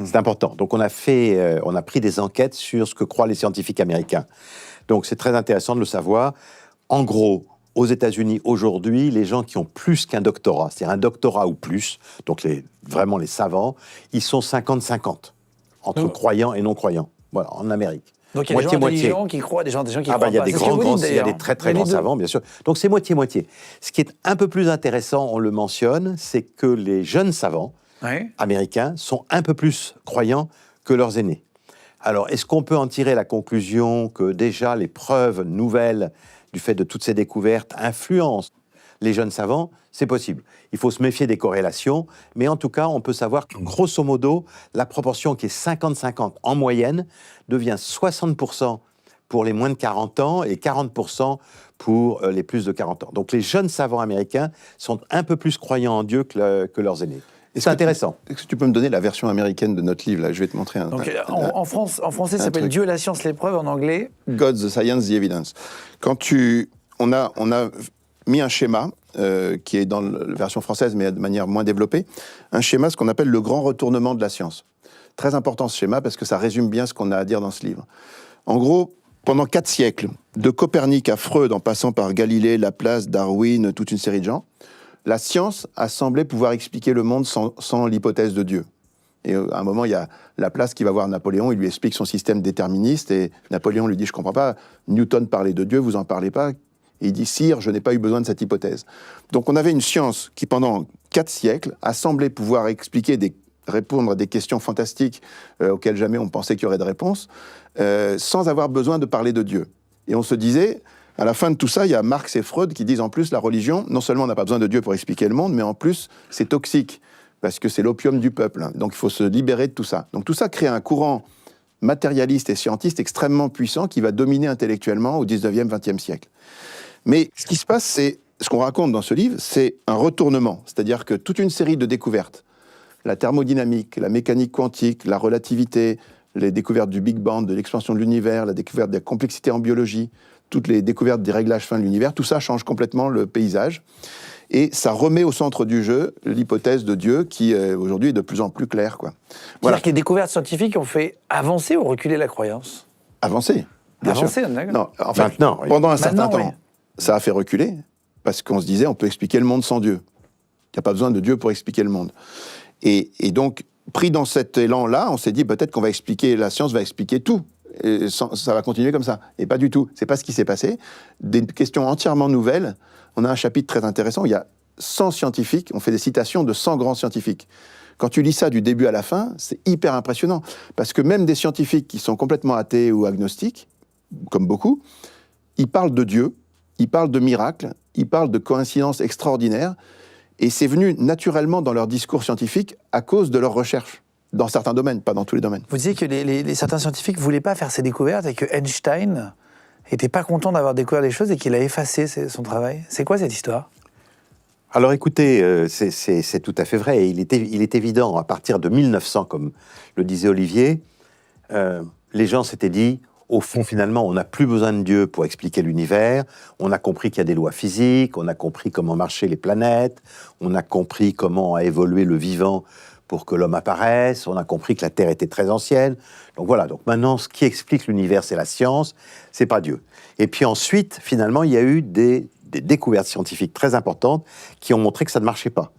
C'est important. Donc on a pris des enquêtes sur ce que croient les scientifiques américains. Donc c'est très intéressant de le savoir. En gros, aux États-Unis, aujourd'hui, les gens qui ont plus qu'un doctorat, c'est-à-dire un doctorat ou plus, donc vraiment les savants, ils sont 50-50, entre croyants et non-croyants. Voilà, en Amérique. Donc il y a des gens intelligents qui croient, des gens qui croient pas. Il y a des il y a des très très grands savants, bien sûr. Donc c'est moitié-moitié. Ce qui est un peu plus intéressant, on le mentionne, c'est que les jeunes savants américains sont un peu plus croyants que leurs aînés. Alors, est-ce qu'on peut en tirer la conclusion que déjà les preuves nouvelles du fait de toutes ces découvertes influencent les jeunes savants? C'est possible. Il faut se méfier des corrélations, mais en tout cas, on peut savoir que, grosso modo, la proportion qui est 50-50 en moyenne devient 60% pour les moins de 40 ans et 40% pour les plus de 40 ans. Donc les jeunes savants américains sont un peu plus croyants en Dieu que leurs aînés. Et c'est intéressant. Est-ce que tu peux me donner la version américaine de notre livre là? Je vais te montrer un. Donc, en français, ça s'appelle Dieu et la science, l'épreuve. En anglais, God, the Science, the Evidence. On a mis un schéma qui est dans la version française, mais de manière moins développée, un schéma, ce qu'on appelle le grand retournement de la science. Très important ce schéma parce que ça résume bien ce qu'on a à dire dans ce livre. En gros, pendant 4 siècles, de Copernic à Freud, en passant par Galilée, Laplace, Darwin, toute une série de gens, la science a semblé pouvoir expliquer le monde sans l'hypothèse de Dieu. Et à un moment, il y a Laplace qui va voir Napoléon, il lui explique son système déterministe, et Napoléon lui dit « Je comprends pas, Newton parlait de Dieu, vous en parlez pas ?» Et il dit « Sire, je n'ai pas eu besoin de cette hypothèse. » Donc on avait une science qui, pendant 4 siècles, a semblé pouvoir répondre à des questions fantastiques auxquelles jamais on pensait qu'il y aurait de réponse, sans avoir besoin de parler de Dieu. Et on se disait... À la fin de tout ça, il y a Marx et Freud qui disent en plus la religion, non seulement on n'a pas besoin de Dieu pour expliquer le monde, mais en plus c'est toxique, parce que c'est l'opium du peuple. Donc il faut se libérer de tout ça. Donc tout ça crée un courant matérialiste et scientiste extrêmement puissant qui va dominer intellectuellement au 19e, 20e siècle. Mais ce qui se passe, c'est, ce qu'on raconte dans ce livre, c'est un retournement. C'est-à-dire que toute une série de découvertes, la thermodynamique, la mécanique quantique, la relativité, les découvertes du Big Bang, de l'expansion de l'univers, la découverte de la complexité en biologie, toutes les découvertes des réglages fins de l'univers, tout ça change complètement le paysage. Et ça remet au centre du jeu l'hypothèse de Dieu qui, aujourd'hui, est de plus en plus claire. Voilà. C'est-à-dire que les découvertes scientifiques ont fait avancer ou reculer la croyance? Avancer, bien sûr. D'accord. Non, en fait, maintenant, oui. Pendant un certain temps, ça a fait reculer, parce qu'on se disait, on peut expliquer le monde sans Dieu. Il n'y a pas besoin de Dieu pour expliquer le monde. Et donc, pris dans cet élan-là, on s'est dit, peut-être qu'on va expliquer, la science va expliquer tout. Et ça va continuer comme ça. Et pas du tout. C'est pas ce qui s'est passé. Des questions entièrement nouvelles. On a un chapitre très intéressant où il y a 100 scientifiques. On fait des citations de 100 grands scientifiques. Quand tu lis ça du début à la fin, c'est hyper impressionnant. Parce que même des scientifiques qui sont complètement athées ou agnostiques, comme beaucoup, ils parlent de Dieu, ils parlent de miracles, ils parlent de coïncidences extraordinaires. Et c'est venu naturellement dans leur discours scientifique à cause de leurs recherches. Dans certains domaines, pas dans tous les domaines. Vous disiez que certains scientifiques ne voulaient pas faire ces découvertes et que Einstein n'était pas content d'avoir découvert des choses et qu'il a effacé son travail. C'est quoi cette histoire? Alors écoutez, c'est tout à fait vrai. Il est évident, à partir de 1900, comme le disait Olivier, les gens s'étaient dit, au fond, finalement, on n'a plus besoin de Dieu pour expliquer l'univers. On a compris qu'il y a des lois physiques, on a compris comment marchaient les planètes, on a compris comment a évolué le vivant pour que l'homme apparaisse, on a compris que la Terre était très ancienne. Donc voilà, donc maintenant, ce qui explique l'univers, c'est la science, c'est pas Dieu. Et puis ensuite, finalement, il y a eu des découvertes scientifiques très importantes qui ont montré que ça ne marchait pas.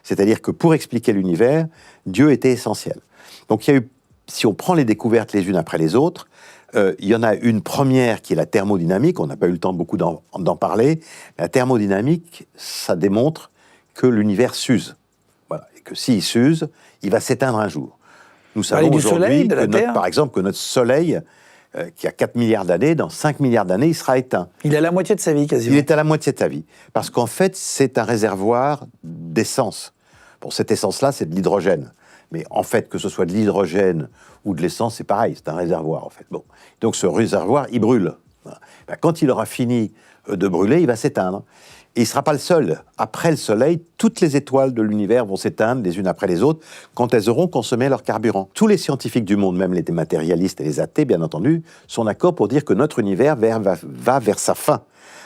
C'est-à-dire que pour expliquer l'univers, Dieu était essentiel. Donc il y a eu, si on prend les découvertes les unes après les autres, il y en a une première qui est la thermodynamique, on n'a pas eu le temps beaucoup d'en parler. La thermodynamique, ça démontre que l'univers s'use. Voilà. Et que s'il s'use, il va s'éteindre un jour. Nous savons aujourd'hui, par exemple, que notre Soleil, qui a 4 milliards d'années, dans 5 milliards d'années, il sera éteint. Il est à la moitié de sa vie, quasiment. Il est à la moitié de sa vie. Parce qu'en fait, c'est un réservoir d'essence. Bon, cette essence-là, c'est de l'hydrogène. Mais en fait, que ce soit de l'hydrogène ou de l'essence, c'est pareil, c'est un réservoir, en fait. Bon. Donc ce réservoir, il brûle. Voilà. Ben, quand il aura fini de brûler, il va s'éteindre. Et il ne sera pas le seul. Après le Soleil, toutes les étoiles de l'univers vont s'éteindre les unes après les autres quand elles auront consommé leur carburant. Tous les scientifiques du monde, même les matérialistes et les athées, bien entendu, sont d'accord pour dire que notre univers va vers sa fin.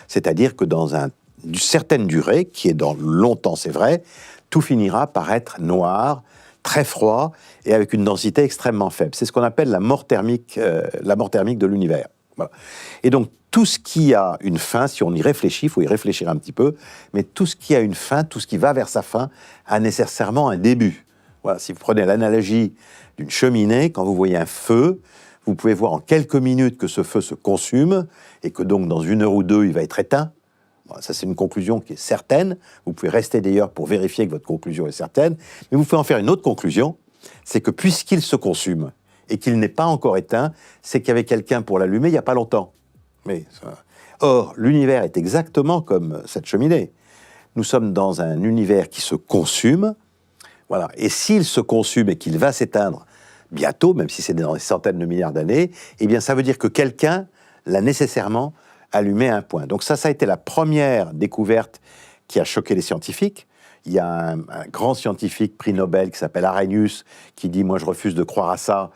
C'est-à-dire que dans une certaine durée, qui est dans longtemps, c'est vrai, tout finira par être noir, très froid et avec une densité extrêmement faible. C'est ce qu'on appelle la mort thermique de l'univers. Voilà. Et donc, tout ce qui a une fin, si on y réfléchit, il faut y réfléchir un petit peu, mais tout ce qui a une fin, tout ce qui va vers sa fin, a nécessairement un début. Voilà, si vous prenez l'analogie d'une cheminée, quand vous voyez un feu, vous pouvez voir en quelques minutes que ce feu se consume, et que donc dans 1 heure ou 2, il va être éteint. Voilà, ça, c'est une conclusion qui est certaine. Vous pouvez rester d'ailleurs pour vérifier que votre conclusion est certaine, mais vous pouvez en faire une autre conclusion, c'est que puisqu'il se consume, et qu'il n'est pas encore éteint, c'est qu'il y avait quelqu'un pour l'allumer il n'y a pas longtemps. Or, l'univers est exactement comme cette cheminée. Nous sommes dans un univers qui se consume, voilà. Et s'il se consume et qu'il va s'éteindre bientôt, même si c'est dans des centaines de milliards d'années, eh bien ça veut dire que quelqu'un l'a nécessairement allumé à un point. Donc ça a été la première découverte qui a choqué les scientifiques. Il y a un grand scientifique, prix Nobel, qui s'appelle Arrhenius, qui dit « Moi, je refuse de croire à ça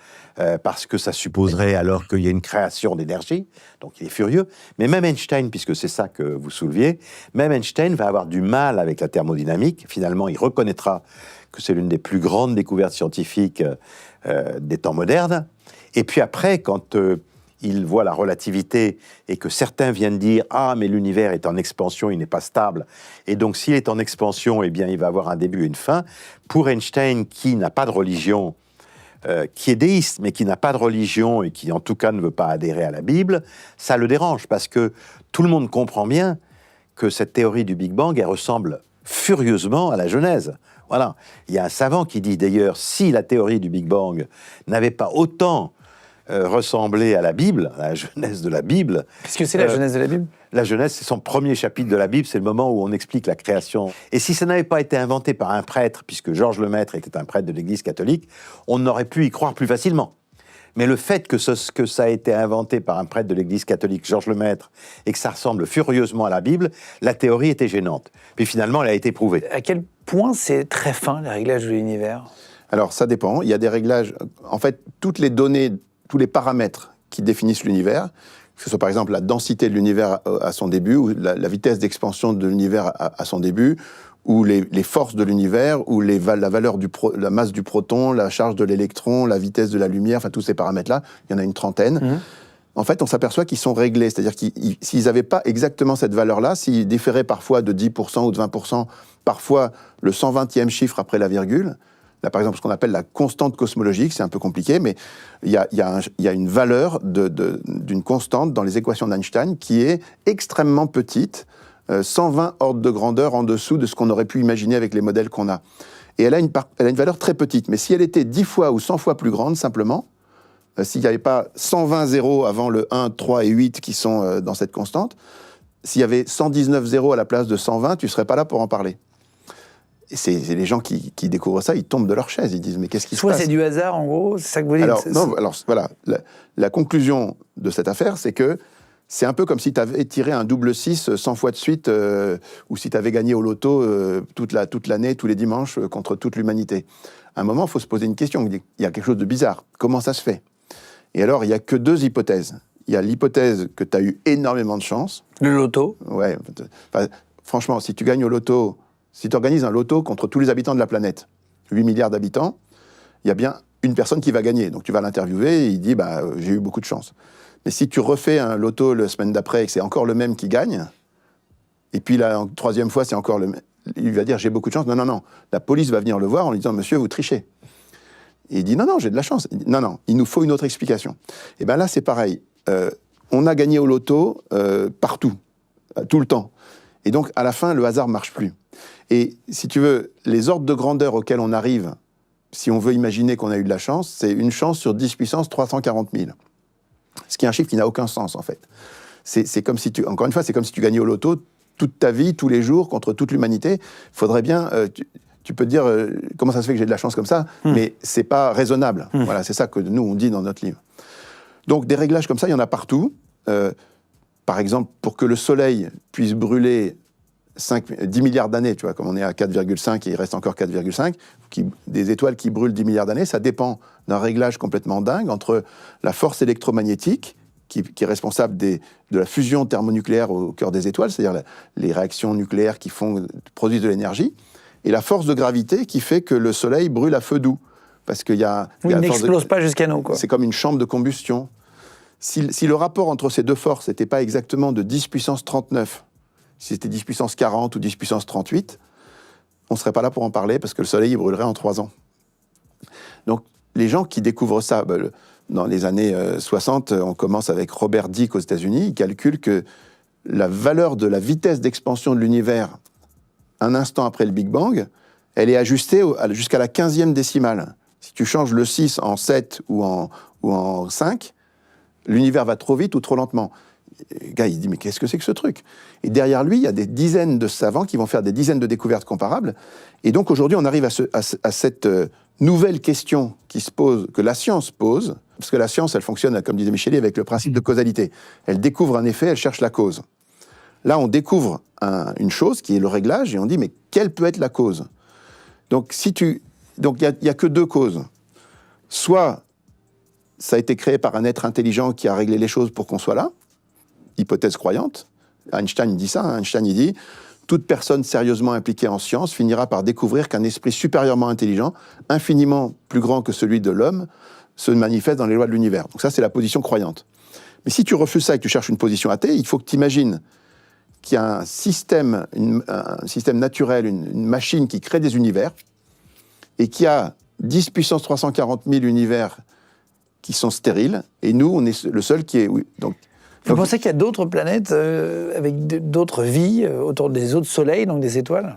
parce que ça supposerait alors qu'il y a une création d'énergie. » Donc, il est furieux. Mais même Einstein, puisque c'est ça que vous souleviez, même Einstein va avoir du mal avec la thermodynamique. Finalement, il reconnaîtra que c'est l'une des plus grandes découvertes scientifiques des temps modernes. Et puis après, quand il voit la relativité et que certains viennent dire « Ah, mais l'univers est en expansion, il n'est pas stable. » Et donc, s'il est en expansion, eh bien, il va avoir un début et une fin. Pour Einstein, qui n'a pas de religion, qui est déiste, mais qui n'a pas de religion et qui, en tout cas, ne veut pas adhérer à la Bible, ça le dérange parce que tout le monde comprend bien que cette théorie du Big Bang, elle ressemble furieusement à la Genèse. Voilà. Il y a un savant qui dit, d'ailleurs, si la théorie du Big Bang n'avait pas autant ressemblé à la Bible, à la Genèse de la Bible. Qu'est-ce que c'est la Genèse de la Bible ? La Genèse, c'est son premier chapitre de la Bible, c'est le moment où on explique la création. Et si ça n'avait pas été inventé par un prêtre, puisque Georges Lemaître était un prêtre de l'Église catholique, on aurait pu y croire plus facilement. Mais le fait que ça a été inventé par un prêtre de l'Église catholique, Georges Lemaître, et que ça ressemble furieusement à la Bible, la théorie était gênante. Puis finalement, elle a été prouvée. À quel point c'est très fin, les réglages de l'univers ? Alors, ça dépend. Il y a des réglages... En fait, toutes les données, tous les paramètres qui définissent l'univers, que ce soit par exemple la densité de l'univers à son début, ou la vitesse d'expansion de l'univers à son début, ou les forces de l'univers, ou la valeur la masse du proton, la charge de l'électron, la vitesse de la lumière, enfin tous ces paramètres-là, il y en a une trentaine. Mmh. En fait, on s'aperçoit qu'ils sont réglés, c'est-à-dire qu'ils s'ils n'avaient pas exactement cette valeur-là, s'ils différaient parfois de 10% ou de 20%, parfois le 120e chiffre après la virgule, là, par exemple, ce qu'on appelle la constante cosmologique, c'est un peu compliqué, mais il y a une valeur d'une constante dans les équations d'Einstein qui est extrêmement petite, 120 ordres de grandeur en dessous de ce qu'on aurait pu imaginer avec les modèles qu'on a. Et elle a une valeur très petite, mais si elle était 10 fois ou 100 fois plus grande, simplement, s'il n'y avait pas 120 zéros avant le 1, 3 et 8 qui sont dans cette constante, s'il y avait 119 zéros à la place de 120, tu ne serais pas là pour en parler. C'est les gens qui découvrent ça, ils tombent de leur chaise, ils disent mais qu'est-ce qui se passe ? C'est du hasard en gros, c'est ça que vous dites ? Alors voilà, la conclusion de cette affaire, c'est que c'est un peu comme si tu avais tiré un double 6 100 fois de suite, ou si tu avais gagné au loto toute l'année, tous les dimanches, contre toute l'humanité. À un moment, il faut se poser une question, il y a quelque chose de bizarre, comment ça se fait ? Et alors, il n'y a que 2 hypothèses. Il y a l'hypothèse que tu as eu énormément de chance. Le loto ? Ouais, franchement, si tu gagnes au loto... Si tu organises un loto contre tous les habitants de la planète, 8 milliards d'habitants, il y a bien une personne qui va gagner. Donc tu vas l'interviewer et il dit « j'ai eu beaucoup de chance ». Mais si tu refais un loto la semaine d'après et que c'est encore le même qui gagne, et puis la 3e fois c'est encore le même, il va dire j'ai beaucoup de chance. Non, non, non. La police va venir le voir en lui disant monsieur, vous trichez. Et il dit non, non, j'ai de la chance. Il dit, non, non, il nous faut une autre explication. Et bien là, c'est pareil. On a gagné au loto partout, tout le temps. Et donc, à la fin, le hasard ne marche plus. Et si tu veux, les ordres de grandeur auxquels on arrive, si on veut imaginer qu'on a eu de la chance, c'est une chance sur 10 puissance 340 000. Ce qui est un chiffre qui n'a aucun sens, en fait. C'est comme si tu, encore une fois, c'est comme si tu gagnais au loto toute ta vie, tous les jours, contre toute l'humanité. Il faudrait bien... tu peux te dire, comment ça se fait que j'ai de la chance comme ça, mais c'est pas raisonnable. Voilà, c'est ça que nous, on dit dans notre livre. Donc, des réglages comme ça, il y en a partout. Par exemple, pour que le Soleil puisse brûler 10 milliards d'années, tu vois, comme on est à 4,5 et il reste encore 4,5, des étoiles qui brûlent 10 milliards d'années, ça dépend d'un réglage complètement dingue entre la force électromagnétique, qui est responsable de la fusion thermonucléaire au cœur des étoiles, c'est-à-dire les réactions nucléaires qui produisent de l'énergie, et la force de gravité qui fait que le Soleil brûle à feu doux. Parce qu'il y a... Oui, il n'explose pas jusqu'à nous, quoi. C'est comme une chambre de combustion. Si le rapport entre ces deux forces n'était pas exactement de 10 puissance 39, si c'était 10 puissance 40 ou 10 puissance 38, on ne serait pas là pour en parler parce que le Soleil il brûlerait en 3 ans. Donc, les gens qui découvrent ça, dans les années 60, on commence avec Robert Dicke aux États-Unis, il calcule que la valeur de la vitesse d'expansion de l'univers un instant après le Big Bang, elle est ajustée jusqu'à la 15e décimale. Si tu changes le 6 en 7 ou en 5, l'univers va trop vite ou trop lentement. Le gars, il dit, mais qu'est-ce que c'est que ce truc? Et derrière lui, il y a des dizaines de savants qui vont faire des dizaines de découvertes comparables. Et donc, aujourd'hui, on arrive à cette nouvelle question qui se pose, que la science pose, parce que la science, elle fonctionne, comme disait Micheli, avec le principe de causalité. Elle découvre un effet, elle cherche la cause. Là, on découvre une chose qui est le réglage, et on dit, mais quelle peut être la cause? Donc, il n'y a que deux causes. Soit ça a été créé par un être intelligent qui a réglé les choses pour qu'on soit là, hypothèse croyante. Einstein il dit ça, Einstein il dit « Toute personne sérieusement impliquée en science finira par découvrir qu'un esprit supérieurement intelligent, infiniment plus grand que celui de l'homme, se manifeste dans les lois de l'univers. » Donc ça, c'est la position croyante. Mais si tu refuses ça et que tu cherches une position athée, il faut que tu imagines qu'il y a un système naturel, une machine qui crée des univers, et qui a 10 puissance 340 000 univers qui sont stériles, et nous, on est le seul qui est... Oui, donc, vous pensez qu'il y a d'autres planètes avec d'autres vies autour des autres soleils, donc des étoiles?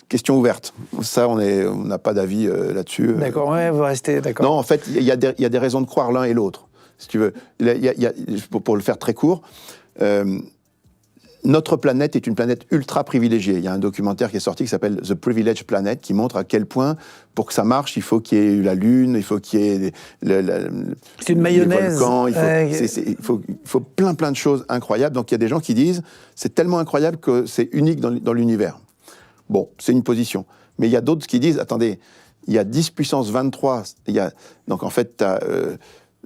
Question ouverte. Ça, on n'a pas d'avis là-dessus. D'accord, ouais, vous restez d'accord. Non, en fait, il y a des raisons de croire l'un et l'autre, si tu veux. Pour le faire très court, notre planète est une planète ultra privilégiée. Il y a un documentaire qui est sorti qui s'appelle The Privileged Planet, qui montre à quel point, pour que ça marche, il faut qu'il y ait la Lune, il faut qu'il y ait c'est une mayonnaise. Les volcans, il faut plein de choses incroyables. Donc il y a des gens qui disent, c'est tellement incroyable que c'est unique dans l'univers. Bon, c'est une position. Mais il y a d'autres qui disent, attendez, il y a 10 puissance 23, donc en fait, tu as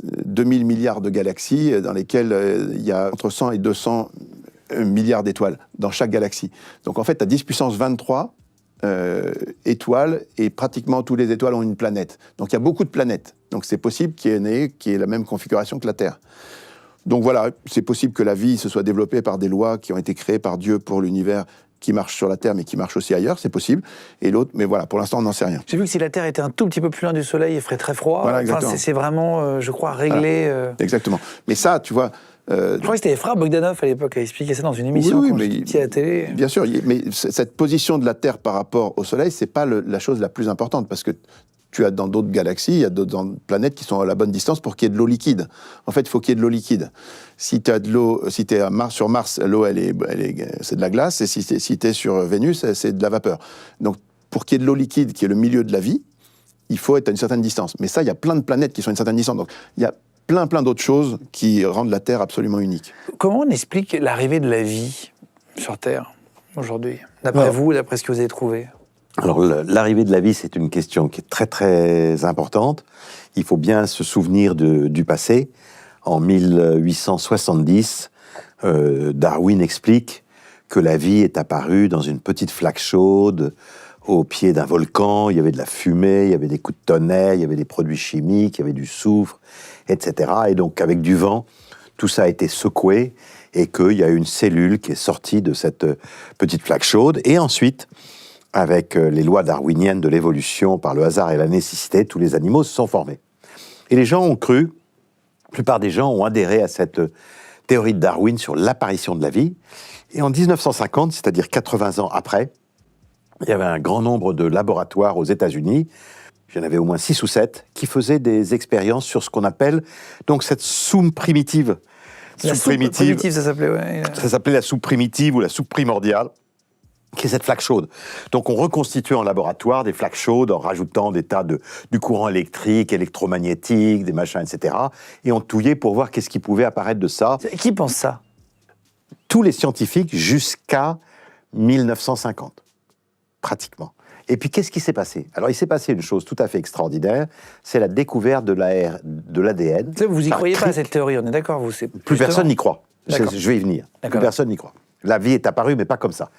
2000 milliards de galaxies dans lesquelles il y a entre 100 et 200 milliards d'étoiles dans chaque galaxie. Donc en fait, tu as 10 puissance 23 étoiles, et pratiquement toutes les étoiles ont une planète. Donc il y a beaucoup de planètes. Donc c'est possible qu'il y ait la même configuration que la Terre. Donc voilà, c'est possible que la vie se soit développée par des lois qui ont été créées par Dieu pour l'univers, qui marchent sur la Terre, mais qui marchent aussi ailleurs, c'est possible. Et l'autre, mais voilà, pour l'instant, on n'en sait rien. J'ai vu que si la Terre était un tout petit peu plus loin du Soleil, il ferait très froid. Voilà, exactement. C'est vraiment, je crois, réglé... Voilà. Exactement. Mais ça, tu vois... Je crois que c'était Efra Bogdanov à l'époque qui a expliqué ça dans une émission quand j'étais à la télé. Bien sûr, mais cette position de la Terre par rapport au Soleil, c'est pas la chose la plus importante, parce que tu as dans d'autres galaxies, il y a d'autres planètes qui sont à la bonne distance pour qu'il y ait de l'eau liquide. En fait, il faut qu'il y ait de l'eau liquide. Si tu as de l'eau, si tu es sur Mars, l'eau, c'est de la glace, et si tu es sur Vénus, c'est de la vapeur. Donc, pour qu'il y ait de l'eau liquide, qui est le milieu de la vie, il faut être à une certaine distance. Mais ça, il y a plein de planètes qui sont à une certaine distance. Donc, il y a plein d'autres choses qui rendent la Terre absolument unique. Comment on explique l'arrivée de la vie sur Terre aujourd'hui, d'après vous, d'après ce que vous avez trouvé? Alors, l'arrivée de la vie, c'est une question qui est très, très importante. Il faut bien se souvenir du passé. En 1870, Darwin explique que la vie est apparue dans une petite flaque chaude, au pied d'un volcan. Il y avait de la fumée, il y avait des coups de tonnerre, il y avait des produits chimiques, il y avait du soufre, etc. Et donc, avec du vent, tout ça a été secoué, et qu'il y a une cellule qui est sortie de cette petite flaque chaude. Et ensuite, avec les lois darwiniennes de l'évolution par le hasard et la nécessité, tous les animaux se sont formés. Et les gens ont cru, la plupart des gens ont adhéré à cette théorie de Darwin sur l'apparition de la vie. Et en 1950, c'est-à-dire 80 ans après, il y avait un grand nombre de laboratoires aux États-Unis, il y en avait au moins 6 ou 7, qui faisaient des expériences sur ce qu'on appelle donc cette soupe primitive. La soupe primitive, ça s'appelait, ouais. Ça s'appelait la soupe primitive ou la soupe primordiale, qui est cette flaque chaude. Donc on reconstituait en laboratoire des flaques chaudes en rajoutant des tas du courant électrique, électromagnétique, des machins, etc. Et on touillait pour voir qu'est-ce qui pouvait apparaître de ça. Qui pense ça? Tous les scientifiques jusqu'à 1950, pratiquement. Et puis qu'est-ce qui s'est passé? Alors il s'est passé une chose tout à fait extraordinaire, c'est la découverte de l'ADN. Vous y croyez pas à cette théorie, on est d'accord, vous? Plus personne n'y croit. D'accord. Je vais y venir. Plus personne n'y croit. La vie est apparue, mais pas comme ça.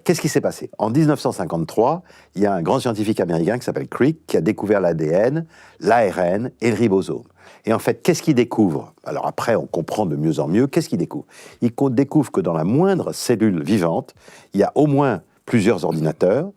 Qu'est-ce qui s'est passé? En 1953, il y a un grand scientifique américain qui s'appelle Crick qui a découvert l'ADN, l'ARN et le ribosome. Et en fait, qu'est-ce qu'il découvre? Alors après, on comprend de mieux en mieux. Qu'est-ce qu'il découvre? Il découvre que dans la moindre cellule vivante, il y a au moins plusieurs ordinateurs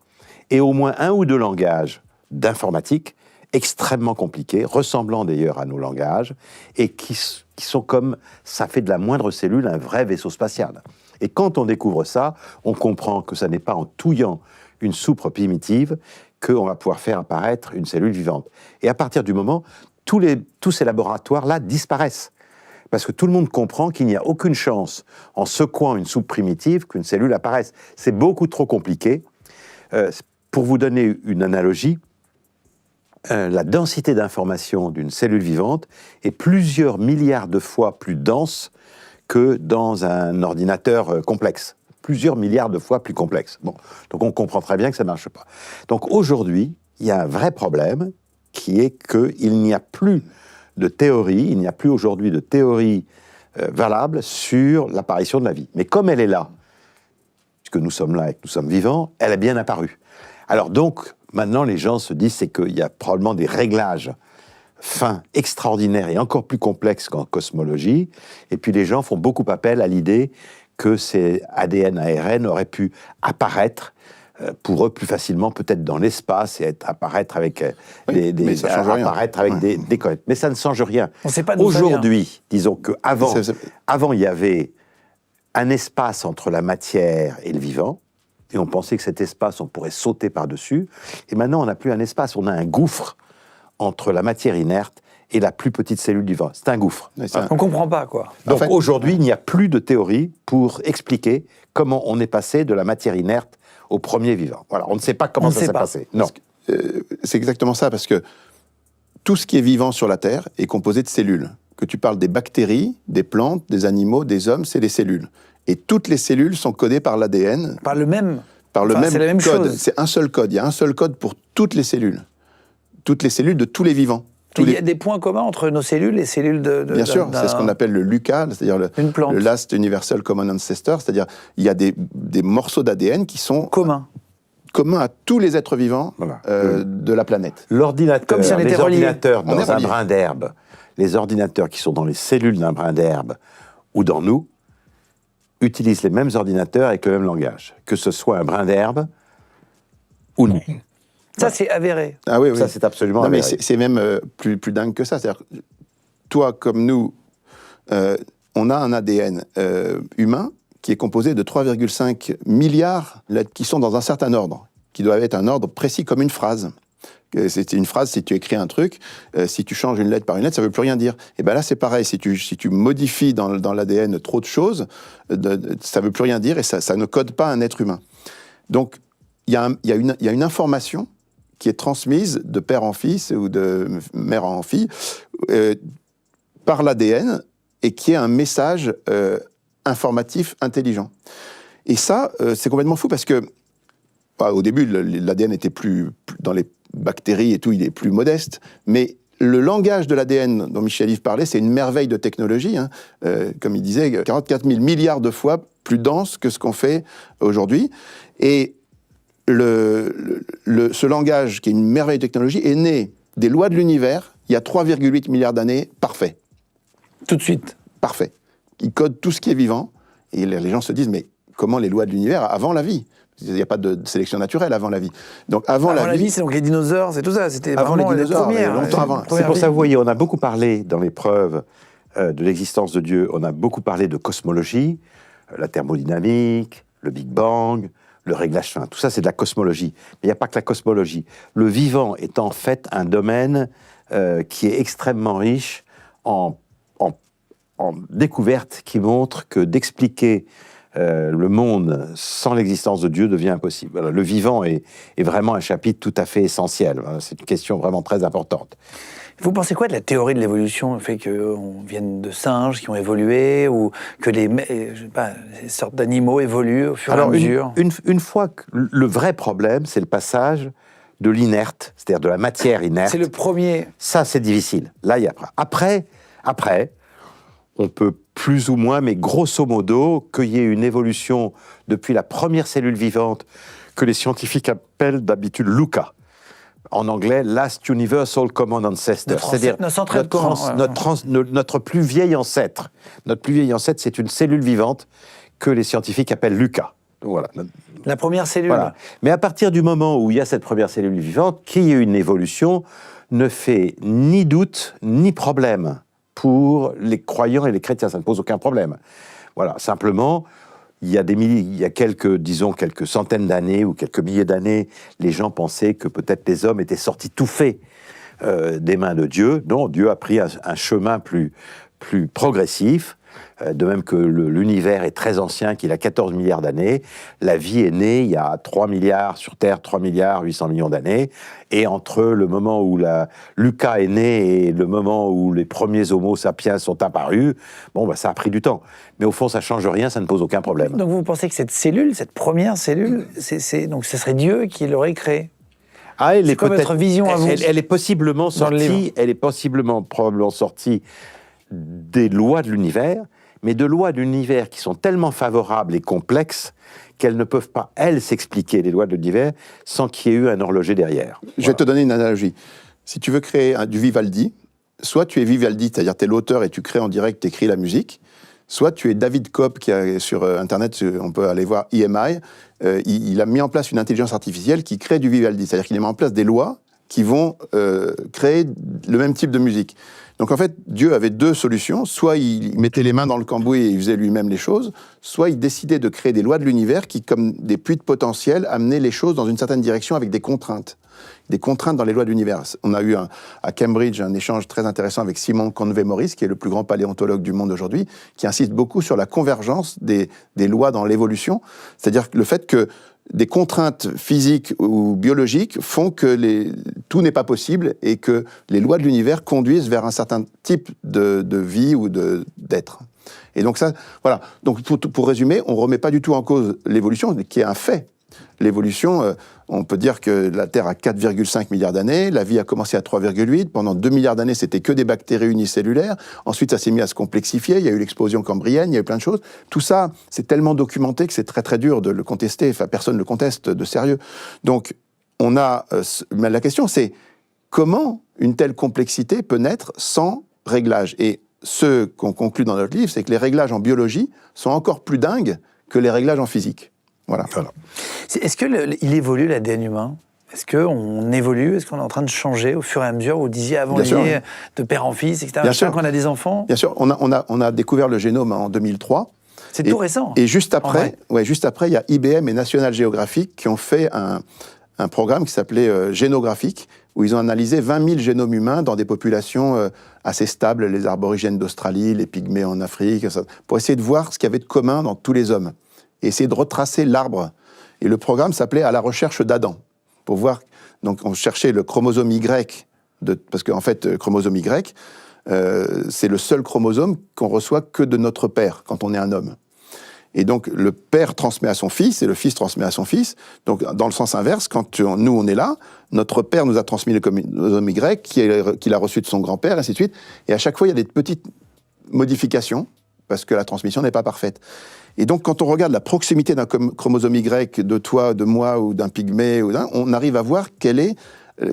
et au moins un ou deux langages d'informatique extrêmement compliqués, ressemblant d'ailleurs à nos langages, et qui sont comme, ça fait de la moindre cellule un vrai vaisseau spatial. Et quand on découvre ça, on comprend que ça n'est pas en touillant une soupe primitive qu'on va pouvoir faire apparaître une cellule vivante. Et à partir du moment, tous ces laboratoires-là disparaissent. Parce que tout le monde comprend qu'il n'y a aucune chance, en secouant une soupe primitive, qu'une cellule apparaisse. C'est beaucoup trop compliqué. Pour vous donner une analogie, la densité d'information d'une cellule vivante est plusieurs milliards de fois plus dense que dans un ordinateur complexe. Plusieurs milliards de fois plus complexe. Bon, donc on comprend très bien que ça ne marche pas. Donc aujourd'hui, il y a un vrai problème qui est qu'il n'y a plus de théorie, il n'y a plus aujourd'hui de théorie valable sur l'apparition de la vie. Mais comme elle est là, puisque nous sommes là et que nous sommes vivants, elle est bien apparue. Alors donc, maintenant les gens se disent qu'il y a probablement des réglages fins, extraordinaires et encore plus complexes qu'en cosmologie, et puis les gens font beaucoup appel à l'idée que ces ADN, ARN auraient pu apparaître pour eux plus facilement, peut-être dans l'espace, et apparaître avec des comètes. Mais ça ne change rien. On sait pas d'où ça vient. Aujourd'hui, disons qu'avant, il y avait un espace entre la matière et le vivant, et on pensait que cet espace, on pourrait sauter par-dessus, et maintenant, on n'a plus un espace, on a un gouffre entre la matière inerte et la plus petite cellule du vivant. C'est un gouffre. On comprend pas, quoi. Donc aujourd'hui, il n'y a plus de théorie pour expliquer comment on est passé de la matière inerte au premier vivant. Voilà, on ne sait pas comment ça s'est passé. Non. C'est exactement ça, parce que tout ce qui est vivant sur la Terre est composé de cellules. Que tu parles des bactéries, des plantes, des animaux, des hommes, c'est les cellules. Et toutes les cellules sont codées par l'ADN. Par le même C'est la même code. chose. C'est un seul code. Il y a un seul code pour toutes les cellules. Toutes les cellules de tous les vivants. Il y a des points communs entre nos cellules et les cellules de Bien sûr, c'est ce qu'on appelle le LUCA, c'est-à-dire le Last Universal Common Ancestor, c'est-à-dire il y a des morceaux d'ADN qui sont communs à tous les êtres vivants de la planète. L'ordinateur, comme si on était reliés. Dans un brin d'herbe, les ordinateurs qui sont dans les cellules d'un brin d'herbe ou dans nous, utilisent les mêmes ordinateurs avec le même langage, que ce soit un brin d'herbe ou non. Ça, c'est avéré. Ah oui, oui. Ça, c'est absolument avéré. Mais c'est même plus dingue que ça. C'est-à-dire, toi comme nous, on a un ADN humain qui est composé de 3,5 milliards de lettres qui sont dans un certain ordre, qui doivent être un ordre précis comme une phrase. C'est une phrase, si tu écris un truc, si tu changes une lettre par une lettre, ça ne veut plus rien dire. Et bien là, c'est pareil, si tu modifies dans l'ADN trop de choses, ça ne veut plus rien dire et ça ne code pas un être humain. Donc, il y a une information qui est transmise de père en fils ou de mère en fille par l'ADN et qui est un message informatif intelligent. Et ça, c'est complètement fou parce que au début, l'ADN était plus dans les bactéries et tout, il est plus modeste, mais le langage de l'ADN dont Michel-Yves parlait, c'est une merveille de technologie, hein. Comme il disait, 44 000 milliards de fois plus dense que ce qu'on fait aujourd'hui. Et ce langage, qui est une merveille de technologie, est né des lois de l'univers, il y a 3,8 milliards d'années, parfait. Tout de suite. Parfait. Il code tout ce qui est vivant, et les gens se disent, mais comment les lois de l'univers avant la vie. Il n'y a pas de sélection naturelle avant la vie. Donc avant la vie, c'est donc les dinosaures, c'est tout ça. C'était avant vraiment les dinosaures, premières, longtemps avant. C'est pour ça, vous voyez, on a beaucoup parlé dans les preuves de l'existence de Dieu, on a beaucoup parlé de cosmologie, la thermodynamique, le Big Bang, le réglage fin, tout ça c'est de la cosmologie. Mais il n'y a pas que la cosmologie. Le vivant est en fait un domaine qui est extrêmement riche en découvertes qui montrent que d'expliquer le monde sans l'existence de Dieu devient impossible. Voilà, le vivant est vraiment un chapitre tout à fait essentiel. Voilà, c'est une question vraiment très importante. Vous pensez quoi de la théorie de l'évolution, le fait qu'on vienne de singes qui ont évolué, ou que ces sortes d'animaux évoluent au fur et à mesure? Une fois que le vrai problème, c'est le passage de l'inerte, c'est-à-dire de la matière inerte. C'est le premier. Ça, c'est difficile. Là, il y a après, on peut plus ou moins, mais grosso modo, qu'il y ait une évolution depuis la première cellule vivante que les scientifiques appellent d'habitude LUCA. En anglais, Last Universal Common Ancestor. C'est-à-dire notre plus vieil ancêtre. Notre plus vieil ancêtre, c'est une cellule vivante que les scientifiques appellent LUCA. Voilà. La première cellule. Voilà. Mais à partir du moment où il y a cette première cellule vivante, qu'il y ait une évolution ne fait ni doute ni problème pour les croyants et les chrétiens. Ça ne pose aucun problème. Voilà. Simplement, il y a quelques centaines d'années ou quelques milliers d'années, les gens pensaient que peut-être les hommes étaient sortis tout faits des mains de Dieu. Non, Dieu a pris un chemin plus progressif. De même que l'univers est très ancien, qu'il a 14 milliards d'années, la vie est née il y a 3 milliards sur Terre, 3 milliards 800 millions d'années, et entre le moment où Lucas est né et le moment où les premiers homo sapiens sont apparus, ça a pris du temps. Mais au fond, ça ne change rien, ça ne pose aucun problème. Donc vous pensez que cette cellule, cette première cellule, donc ce serait Dieu qui l'aurait créée? C'est quoi votre vision à vous? Elle est possiblement sortie, probablement sortie des lois de l'univers, mais de lois de l'univers qui sont tellement favorables et complexes qu'elles ne peuvent pas, elles, s'expliquer, les lois de l'univers, sans qu'il y ait eu un horloger derrière. Je vais te donner une analogie. Si tu veux créer du Vivaldi, soit tu es Vivaldi, c'est-à-dire tu es l'auteur et tu crées en direct, tu écris la musique, soit tu es David Kopp, qui a sur Internet, on peut aller voir EMI, il a mis en place une intelligence artificielle qui crée du Vivaldi, c'est-à-dire qu'il a mis en place des lois qui vont créer le même type de musique. Donc en fait, Dieu avait deux solutions. Soit il mettait les mains dans le cambouis et il faisait lui-même les choses, soit il décidait de créer des lois de l'univers qui, comme des puits de potentiel, amenaient les choses dans une certaine direction avec des contraintes. Des contraintes dans les lois de l'univers. On a eu à Cambridge un échange très intéressant avec Simon Conway-Morris, qui est le plus grand paléontologue du monde aujourd'hui, qui insiste beaucoup sur la convergence des lois dans l'évolution. C'est-à-dire le fait que des contraintes physiques ou biologiques font que tout n'est pas possible et que les lois de l'univers conduisent vers un certain type de vie ou d'être. Et donc ça, voilà. Donc pour résumer, on ne remet pas du tout en cause l'évolution, qui est un fait. L'évolution, on peut dire que la Terre a 4,5 milliards d'années, la vie a commencé à 3,8, pendant 2 milliards d'années, c'était que des bactéries unicellulaires, ensuite ça s'est mis à se complexifier, il y a eu l'explosion cambrienne, il y a eu plein de choses. Tout ça, c'est tellement documenté que c'est très très dur de le contester, enfin personne ne le conteste de sérieux. Donc, mais la question c'est, comment une telle complexité peut naître sans réglage? Et ce qu'on conclut dans notre livre, c'est que les réglages en biologie sont encore plus dingues que les réglages en physique. Voilà. Est-ce qu'il évolue l'ADN humain? Est-ce qu'on évolue? Est-ce qu'on est en train de changer au fur et à mesure? Vous disiez avant de père en fils, etc. Bien sûr. Qu'on a des enfants. Bien sûr. On a découvert le génome en 2003. C'est tout récent. Et juste après, il y a IBM et National Geographic qui ont fait un programme qui s'appelait Génographique, où ils ont analysé 20 000 génomes humains dans des populations assez stables, les aborigènes d'Australie, les pygmées en Afrique, pour essayer de voir ce qu'il y avait de commun dans tous les hommes. Et essayer de retracer l'arbre. Et le programme s'appelait « À la recherche d'Adam », pour voir. Donc on cherchait le chromosome Y, parce qu'en fait, le chromosome Y, c'est le seul chromosome qu'on reçoit que de notre père, quand on est un homme. Et donc le père transmet à son fils, et le fils transmet à son fils. Donc dans le sens inverse, quand nous on est là, notre père nous a transmis le chromosome Y, qu'il a reçu de son grand-père, et ainsi de suite. Et à chaque fois, il y a des petites modifications, parce que la transmission n'est pas parfaite. Et donc, quand on regarde la proximité d'un chromosome Y de toi, de moi, ou d'un pygmée, on arrive à voir quelle est,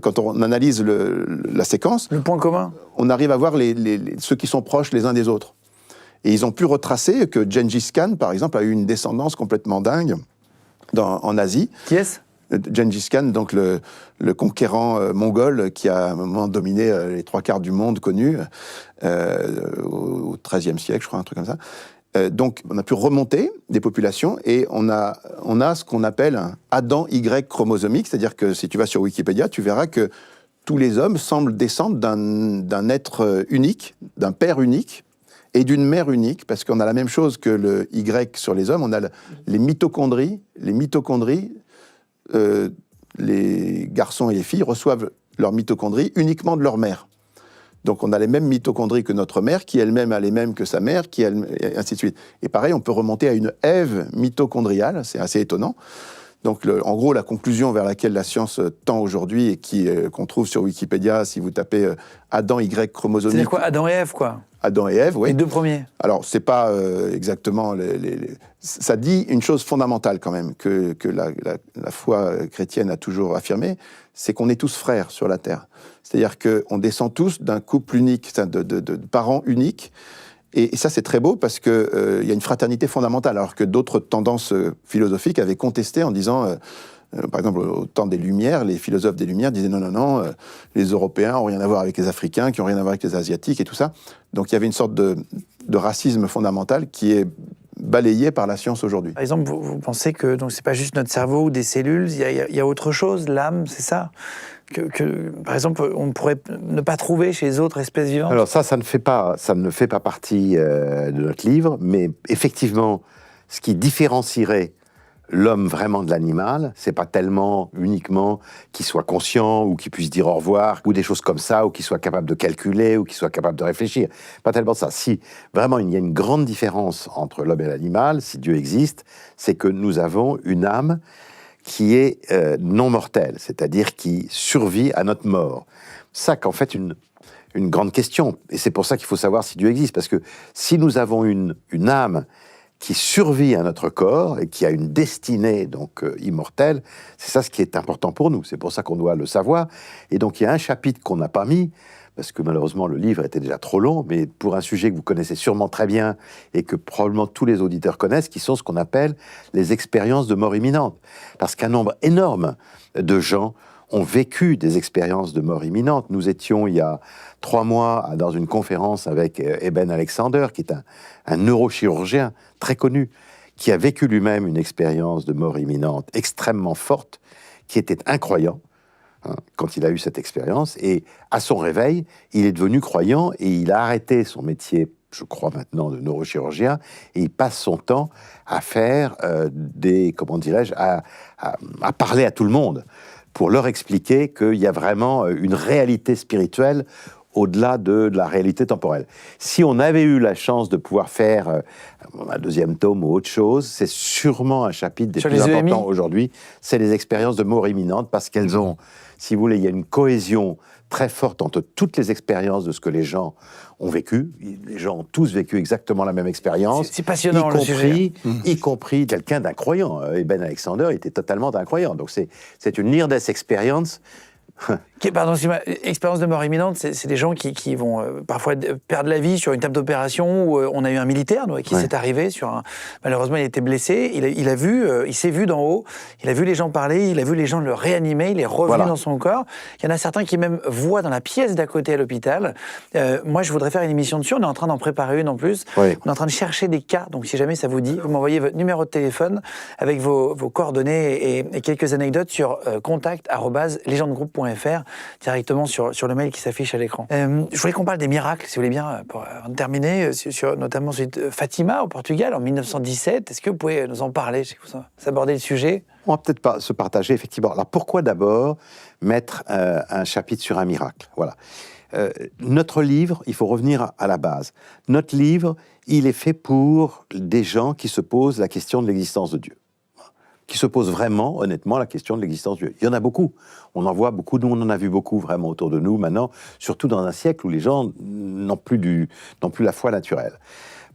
quand on analyse la séquence... Le point commun. On arrive à voir ceux qui sont proches les uns des autres. Et ils ont pu retracer que Gengis Khan, par exemple, a eu une descendance complètement dingue en Asie. Qui est-ce ? Gengis Khan, donc le conquérant mongol qui a à un moment dominé les 3/4 du monde connu, au XIIIe siècle, je crois, un truc comme ça. Donc, on a pu remonter des populations et on a ce qu'on appelle un Adam Y chromosomique, c'est-à-dire que si tu vas sur Wikipédia, tu verras que tous les hommes semblent descendre d'un être unique, d'un père unique et d'une mère unique, parce qu'on a la même chose que le Y sur les hommes, on a les mitochondries, les garçons et les filles reçoivent leurs mitochondries uniquement de leur mère. Donc on a les mêmes mitochondries que notre mère, qui elle-même a les mêmes que sa mère, et ainsi de suite. Et pareil, on peut remonter à une Ève mitochondriale, c'est assez étonnant. Donc en gros, la conclusion vers laquelle la science tend aujourd'hui et qu'on trouve sur Wikipédia, si vous tapez Adam Y chromosomique... C'est-à-dire quoi, Adam et Ève, quoi ? Adam et Ève, oui. Les deux premiers. Alors, c'est pas exactement... Ça dit une chose fondamentale quand même, que la foi chrétienne a toujours affirmé, c'est qu'on est tous frères sur la Terre. C'est-à-dire qu'on descend tous d'un couple unique, de parents uniques. Et ça, c'est très beau parce qu'il y a une fraternité fondamentale, alors que d'autres tendances philosophiques avaient contesté en disant... par exemple, au temps des Lumières, les philosophes des Lumières disaient non, les Européens n'ont rien à voir avec les Africains, qui n'ont rien à voir avec les Asiatiques et tout ça. Donc il y avait une sorte de racisme fondamental qui est balayé par la science aujourd'hui. Par exemple, vous pensez que ce n'est pas juste notre cerveau ou des cellules, il y a autre chose, l'âme, c'est ça que, par exemple, on pourrait ne pas trouver chez les autres espèces vivantes? Alors ça ne fait pas partie de notre livre, mais effectivement, ce qui différencierait l'homme vraiment de l'animal, c'est pas tellement uniquement qu'il soit conscient ou qu'il puisse dire au revoir ou des choses comme ça, ou qu'il soit capable de calculer ou qu'il soit capable de réfléchir. Pas tellement ça. Si vraiment il y a une grande différence entre l'homme et l'animal, si Dieu existe, c'est que nous avons une âme qui est non mortelle, c'est-à-dire qui survit à notre mort. Ça qu'en fait une grande question. Et c'est pour ça qu'il faut savoir si Dieu existe, parce que si nous avons une âme qui survit à notre corps et qui a une destinée donc immortelle, c'est ça ce qui est important pour nous. C'est pour ça qu'on doit le savoir. Et donc il y a un chapitre qu'on n'a pas mis, parce que malheureusement le livre était déjà trop long, mais pour un sujet que vous connaissez sûrement très bien et que probablement tous les auditeurs connaissent, qui sont ce qu'on appelle les expériences de mort imminente. Parce qu'un nombre énorme de gens ont vécu des expériences de mort imminente. Nous étions il y a 3 mois dans une conférence avec Eben Alexander, qui est un neurochirurgien très connu, qui a vécu lui-même une expérience de mort imminente extrêmement forte, qui était incroyant quand il a eu cette expérience. Et à son réveil, il est devenu croyant et il a arrêté son métier, je crois maintenant, de neurochirurgien, et il passe son temps à faire à parler à tout le monde, pour leur expliquer qu'il y a vraiment une réalité spirituelle au-delà de la réalité temporelle. Si on avait eu la chance de pouvoir faire un 2e tome ou autre chose, c'est sûrement un chapitre des plus importants aujourd'hui, c'est les expériences de mort imminente, parce qu'elles ont, si vous voulez, il y a une cohésion très forte entre toutes les expériences de ce que les gens ont vécu. Les gens ont tous vécu exactement la même expérience. C'est passionnant, le sujet. Y compris quelqu'un d'incroyant. Eben Alexander était totalement incroyant. Donc c'est une near-death experience. Pardon, expérience de mort imminente, c'est des gens qui vont parfois perdre la vie sur une table d'opération où on a eu un militaire qui s'est arrivé malheureusement il a été blessé, il s'est vu d'en haut, il a vu les gens parler, il a vu les gens le réanimer, il est revenu dans son corps. Il y en a certains qui même voient dans la pièce d'à côté à l'hôpital. Moi je voudrais faire une émission dessus, on est en train d'en préparer une en plus. On est en train de chercher des cas, donc si jamais ça vous dit, vous m'envoyez votre numéro de téléphone avec vos coordonnées et quelques anecdotes sur contact@legendegroupe.fr, directement sur le mail qui s'affiche à l'écran. Je voulais qu'on parle des miracles, si vous voulez bien, pour terminer, notamment celui de Fatima au Portugal en 1917. Est-ce que vous pouvez nous en parler? Je sais que vous abordez le sujet. On va peut-être pas se partager, effectivement. Alors pourquoi d'abord mettre un chapitre sur un miracle? Voilà. Notre livre, il faut revenir à la base. Notre livre, il est fait pour des gens qui se posent la question de l'existence de Dieu, qui se posent vraiment, honnêtement, la question de l'existence de Dieu. Il y en a beaucoup. On en voit beaucoup. Nous, on en a vu beaucoup vraiment autour de nous maintenant, surtout dans un siècle où les gens n'ont plus la foi naturelle.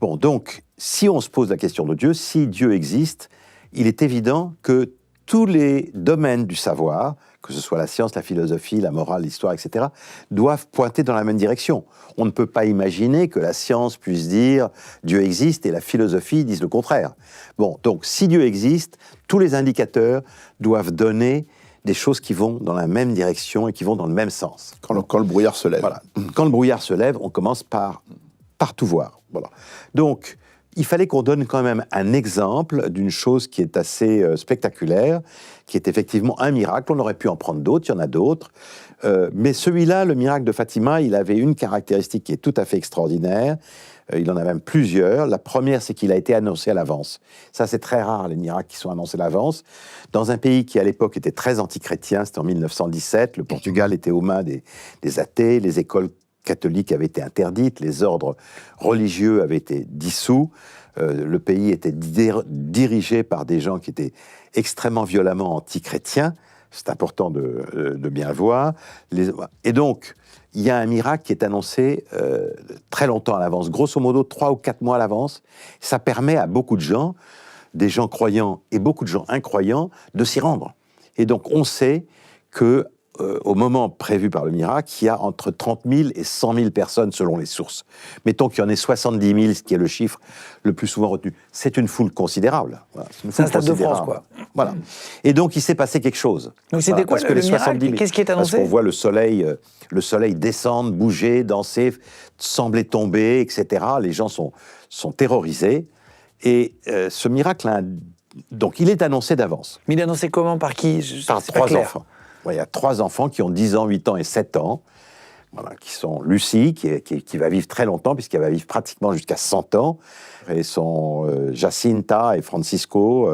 Bon, donc, si on se pose la question de Dieu, si Dieu existe, il est évident que tous les domaines du savoir, que ce soit la science, la philosophie, la morale, l'histoire, etc., doivent pointer dans la même direction. On ne peut pas imaginer que la science puisse dire Dieu existe et la philosophie dise le contraire. Bon, donc si Dieu existe, tous les indicateurs doivent donner des choses qui vont dans la même direction et qui vont dans le même sens. Quand le brouillard se lève. Voilà. Quand le brouillard se lève, on commence par tout voir. Voilà. Donc, il fallait qu'on donne quand même un exemple d'une chose qui est assez spectaculaire, qui est effectivement un miracle. On aurait pu en prendre d'autres, il y en a d'autres. Mais celui-là, le miracle de Fatima, il avait une caractéristique qui est tout à fait extraordinaire. Il en a même plusieurs. La première, c'est qu'il a été annoncé à l'avance. Ça, c'est très rare, les miracles qui sont annoncés à l'avance. Dans un pays qui, à l'époque, était très antichrétien, c'était en 1917, le Portugal était aux mains des athées, les écoles catholiques avaient été interdites, les ordres religieux avaient été dissous, le pays était dirigé par des gens qui étaient extrêmement violemment anti-chrétiens, c'est important de bien le voir. Et donc, il y a un miracle qui est annoncé très longtemps à l'avance, grosso modo 3 ou 4 mois à l'avance. Ça permet à beaucoup de gens, des gens croyants et beaucoup de gens incroyants, de s'y rendre. Et donc, on sait que au moment prévu par le miracle, il y a entre 30 000 et 100 000 personnes selon les sources. Mettons qu'il y en ait 70 000, ce qui est le chiffre le plus souvent retenu. C'est une foule considérable. Voilà, c'est un stade de France, quoi. Voilà. Et donc, il s'est passé quelque chose. Donc, c'était quoi le miracle? Qu'est-ce qui est annoncé? Parce qu'on voit le soleil descendre, bouger, danser, sembler tomber, etc. Les gens sont terrorisés. Et ce miracle, donc, il est annoncé d'avance. Mais il est annoncé comment? Par qui? Par 3 enfants. Il y a 3 enfants qui ont 10 ans, 8 ans et 7 ans, voilà, qui sont Lucie, qui va vivre très longtemps, puisqu'elle va vivre pratiquement jusqu'à 100 ans, et sont Jacinta et Francisco.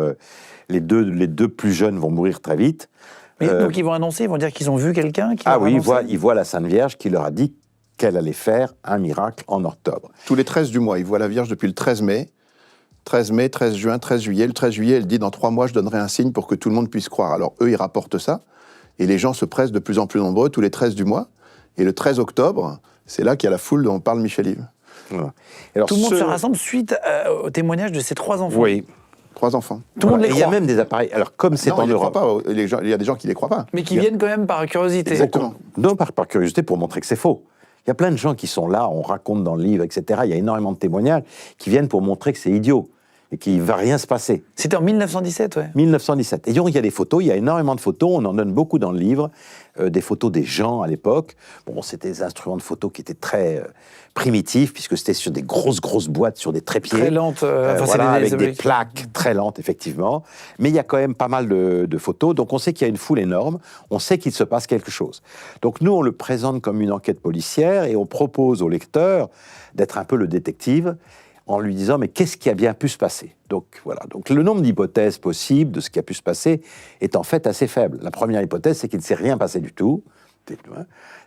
Les deux plus jeunes vont mourir très vite. Mais donc ils vont annoncer, ils vont dire qu'ils ont vu quelqu'un qui oui, ils voient la Sainte Vierge qui leur a dit qu'elle allait faire un miracle en octobre. Tous les 13 du mois, ils voient la Vierge depuis le 13 mai. 13 mai, 13 juin, 13 juillet. Le 13 juillet, elle dit « Dans 3 mois, je donnerai un signe pour que tout le monde puisse croire ». Alors eux, ils rapportent ça. Et les gens se pressent de plus en plus nombreux tous les 13 du mois. Et le 13 octobre, c'est là qu'il y a la foule dont parle Michel-Yves. Voilà. Alors, tout le monde se rassemble suite au témoignage de ces 3 enfants. Oui. 3 enfants. Tout le monde les croit. Il y a même des appareils. Alors, comme c'est en Europe. Il y a des gens qui ne les croient pas. Mais qui viennent quand même par curiosité. Exactement. Non, par curiosité, pour montrer que c'est faux. Il y a plein de gens qui sont là, on raconte dans le livre, etc. Il y a énormément de témoignages qui viennent pour montrer que c'est idiot et qu'il ne va rien se passer. C'était en 1917, ouais. 1917. Et donc, il y a des photos, il y a énormément de photos, on en donne beaucoup dans le livre, des photos des gens à l'époque. Bon, c'était des instruments de photo qui étaient très primitifs, puisque c'était sur des grosses boîtes, sur des trépieds. Très lentes. Voilà, avec des plaques très lentes, effectivement. Mais il y a quand même pas mal de photos, donc on sait qu'il y a une foule énorme, on sait qu'il se passe quelque chose. Donc nous, on le présente comme une enquête policière, et on propose au lecteur d'être un peu le détective, en lui disant, mais qu'est-ce qui a bien pu se passer? Donc voilà, donc le nombre d'hypothèses possibles de ce qui a pu se passer est en fait assez faible. La première hypothèse, c'est qu'il ne s'est rien passé du tout.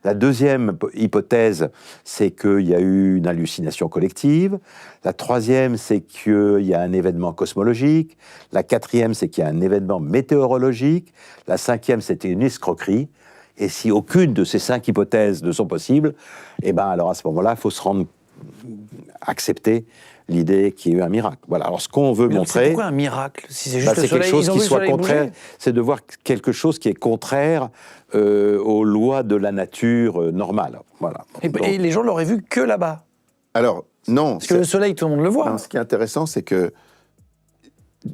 La deuxième hypothèse, c'est qu'il y a eu une hallucination collective. La troisième, c'est qu'il y a un événement cosmologique. La quatrième, c'est qu'il y a un événement météorologique. La cinquième, c'était une escroquerie. Et si aucune de ces 5 hypothèses ne sont possibles, eh ben alors à ce moment-là, il faut se rendre accepter l'idée qu'il y ait eu un miracle. Voilà. Alors, ce qu'on veut montrer... C'est pourquoi un miracle? Si c'est juste le c'est soleil, quelque chose qui soit contraire. Bouger. C'est de voir quelque chose qui est contraire aux lois de la nature normale. Voilà. Et les gens l'auraient vu que là-bas? Alors, non. Parce que le soleil, tout le monde le voit. Non, ce qui est intéressant, c'est que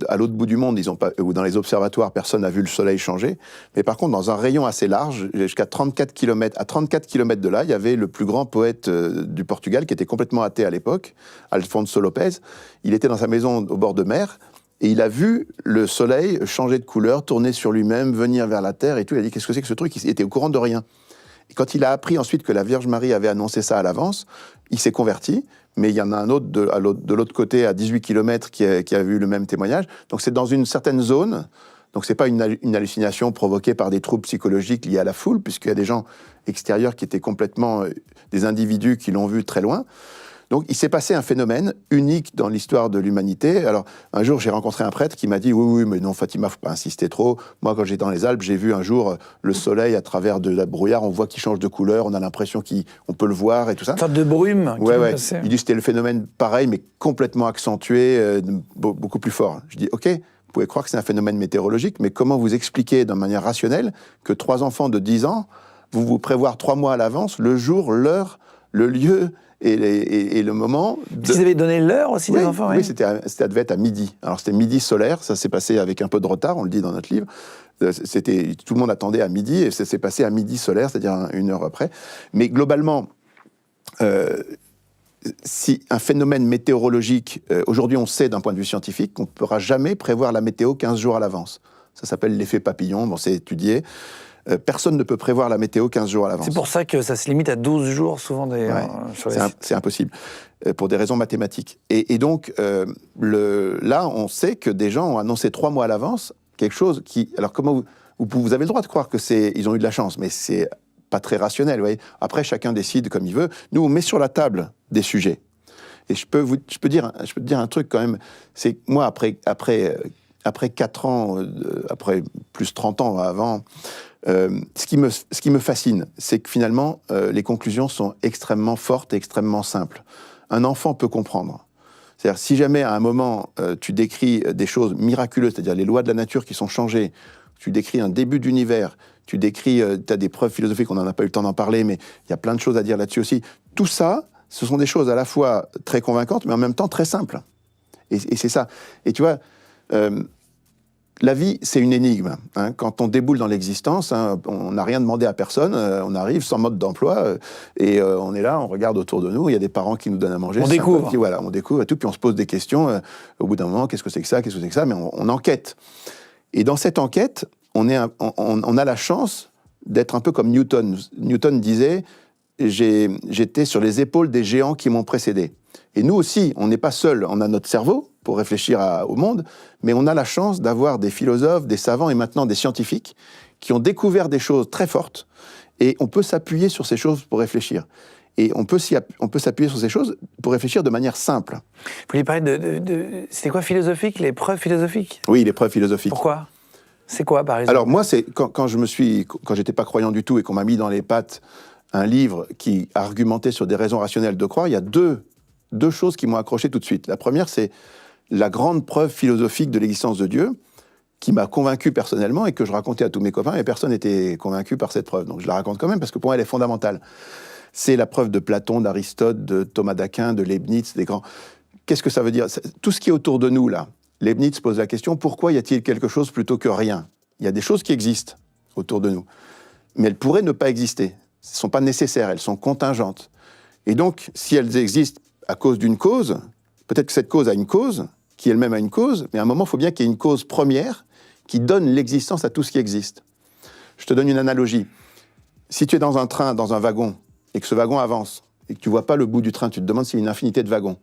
à l'autre bout du monde, ou dans les observatoires, personne n'a vu le soleil changer. Mais par contre, dans un rayon assez large, jusqu'à 34 km, à 34 km de là, il y avait le plus grand poète du Portugal, qui était complètement athée à l'époque, Alfonso Lopez. Il était dans sa maison au bord de mer, et il a vu le soleil changer de couleur, tourner sur lui-même, venir vers la Terre et tout. Il a dit, qu'est-ce que c'est que ce truc? Il était au courant de rien. Et quand il a appris ensuite que la Vierge Marie avait annoncé ça à l'avance, il s'est converti. Mais il y en a un autre de l'autre côté, à 18 km, qui a vu le même témoignage. Donc c'est dans une certaine zone. Donc c'est pas une hallucination provoquée par des troubles psychologiques liés à la foule, puisqu'il y a des gens extérieurs qui étaient complètement des individus qui l'ont vu très loin. Donc il s'est passé un phénomène unique dans l'histoire de l'humanité. Alors un jour j'ai rencontré un prêtre qui m'a dit oui mais non Fatima, faut pas insister trop. Moi quand j'étais dans les Alpes, j'ai vu un jour le soleil à travers de la brouillard, on voit qu'il change de couleur, on a l'impression qu'on peut le voir et tout ça. Une sorte de brume. Ouais. Il dit c'était le phénomène pareil mais complètement accentué, beaucoup plus fort. Je dis ok, vous pouvez croire que c'est un phénomène météorologique, mais comment vous expliquer de manière rationnelle que 3 enfants de 10 ans vont vous prévoir 3 mois à l'avance le jour, l'heure, le lieu et le moment Vous avez donné l'heure aussi des enfants, oui, ça devait être à midi. Alors c'était midi solaire, ça s'est passé avec un peu de retard, on le dit dans notre livre. Tout le monde attendait à midi et ça s'est passé à midi solaire, c'est-à-dire 1 heure après. Mais globalement, si un phénomène météorologique, aujourd'hui on sait d'un point de vue scientifique qu'on ne pourra jamais prévoir la météo 15 jours à l'avance. Ça s'appelle l'effet papillon, bon, c'est étudié. Personne ne peut prévoir la météo 15 jours à l'avance. C'est pour ça que ça se limite à 12 jours souvent sur les... C'est impossible, pour des raisons mathématiques. Et donc, là, on sait que des gens ont annoncé 3 mois à l'avance quelque chose qui... Alors, comment vous avez le droit de croire qu'ils ont eu de la chance, mais c'est pas très rationnel, vous voyez. Après, chacun décide comme il veut. Nous, on met sur la table des sujets. Et je peux te dire un truc quand même, c'est que moi, après 4 ans, après plus 30 ans avant... ce qui me fascine, c'est que finalement, les conclusions sont extrêmement fortes et extrêmement simples. Un enfant peut comprendre. C'est-à-dire, si jamais à un moment, tu décris des choses miraculeuses, c'est-à-dire les lois de la nature qui sont changées, tu décris un début d'univers, tu décris, tu as des preuves philosophiques, on n'en a pas eu le temps d'en parler, mais il y a plein de choses à dire là-dessus aussi. Tout ça, ce sont des choses à la fois très convaincantes, mais en même temps très simples. Et c'est ça. Et tu vois... la vie, c'est une énigme. Hein. Quand on déboule dans l'existence, hein, on n'a rien demandé à personne, on arrive sans mode d'emploi, et on est là, on regarde autour de nous, il y a des parents qui nous donnent à manger. On découvre. Voilà, on découvre et tout, puis on se pose des questions. Au bout d'un moment, qu'est-ce que c'est que ça, mais on enquête. Et dans cette enquête, on a la chance d'être un peu comme Newton. Newton disait, j'étais sur les épaules des géants qui m'ont précédé. Et nous aussi, on n'est pas seuls, on a notre cerveau pour réfléchir au monde, mais on a la chance d'avoir des philosophes, des savants et maintenant des scientifiques qui ont découvert des choses très fortes et on peut s'appuyer sur ces choses pour réfléchir. Et on peut s'appuyer sur ces choses pour réfléchir de manière simple. Vous vouliez parler c'était quoi philosophique, les preuves philosophiques ? Oui, les preuves philosophiques. Pourquoi ? C'est quoi, par exemple ? Alors moi, c'est quand j'étais pas croyant du tout et qu'on m'a mis dans les pattes un livre qui argumentait sur des raisons rationnelles de croire, il y a deux choses qui m'ont accroché tout de suite. La première, c'est la grande preuve philosophique de l'existence de Dieu, qui m'a convaincu personnellement et que je racontais à tous mes copains, et personne n'était convaincu par cette preuve. Donc je la raconte quand même, parce que pour moi, elle est fondamentale. C'est la preuve de Platon, d'Aristote, de Thomas d'Aquin, de Leibniz, des grands... Qu'est-ce que ça veut dire ? Tout ce qui est autour de nous, là. Leibniz pose la question, pourquoi y a-t-il quelque chose plutôt que rien ? Il y a des choses qui existent autour de nous, mais elles pourraient ne pas exister. Elles ne sont pas nécessaires, elles sont contingentes. Et donc, si elles existent à cause d'une cause, peut-être que cette cause a une cause, qui elle-même a une cause, mais à un moment, il faut bien qu'il y ait une cause première qui donne l'existence à tout ce qui existe. Je te donne une analogie. Si tu es dans un train, dans un wagon, et que ce wagon avance, et que tu ne vois pas le bout du train, tu te demandes s'il y a une infinité de wagons.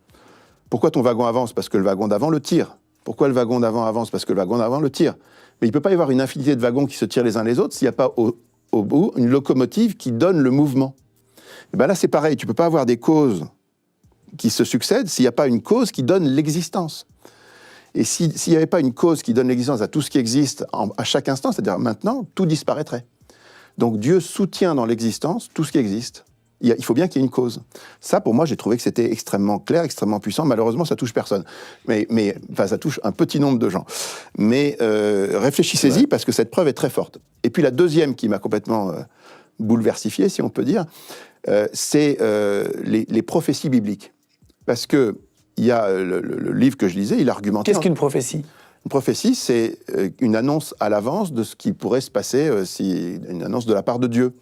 Pourquoi ton wagon avance ? Parce que le wagon d'avant le tire. Pourquoi le wagon d'avant avance ? Parce que le wagon d'avant le tire. Mais il ne peut pas y avoir une infinité de wagons qui se tirent les uns les autres s'il n'y a pas au bout une locomotive qui donne le mouvement. Et bien là, c'est pareil, tu ne peux pas avoir des causes qui se succèdent s'il n'y a pas une cause qui donne l'existence. Et s'il n'y avait pas une cause qui donne l'existence à tout ce qui existe à chaque instant, c'est-à-dire maintenant, tout disparaîtrait. Donc Dieu soutient dans l'existence tout ce qui existe. Il faut bien qu'il y ait une cause. Ça, pour moi, j'ai trouvé que c'était extrêmement clair, extrêmement puissant. Malheureusement, ça touche personne. Enfin, ça touche un petit nombre de gens. Mais réfléchissez-y, parce que cette preuve est très forte. Et puis la deuxième qui m'a complètement bouleversifié, si on peut dire, c'est les prophéties bibliques. Parce que il y a le livre que je lisais, il argumentait... Qu'est-ce qu'une prophétie ? Une prophétie, c'est une annonce à l'avance de ce qui pourrait se passer, une annonce de la part de Dieu.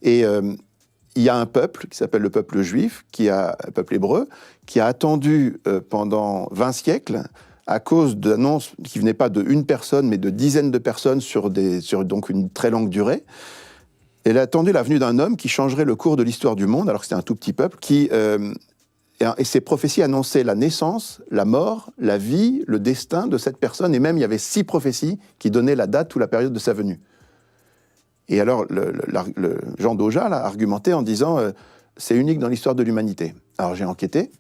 Et il y a un peuple qui s'appelle le peuple juif, un peuple hébreu, qui a attendu pendant 20 siècles, à cause d'annonces qui ne venaient pas d'une personne, mais de dizaines de personnes sur donc une très longue durée. Elle a attendu la venue d'un homme qui changerait le cours de l'histoire du monde, alors que c'était un tout petit peuple, et ces prophéties annonçaient la naissance, la mort, la vie, le destin de cette personne, et même il y avait 6 prophéties qui donnaient la date ou la période de sa venue. Et alors, Jean Dauja a argumenté en disant c'est unique dans l'histoire de l'humanité. Alors j'ai enquêté,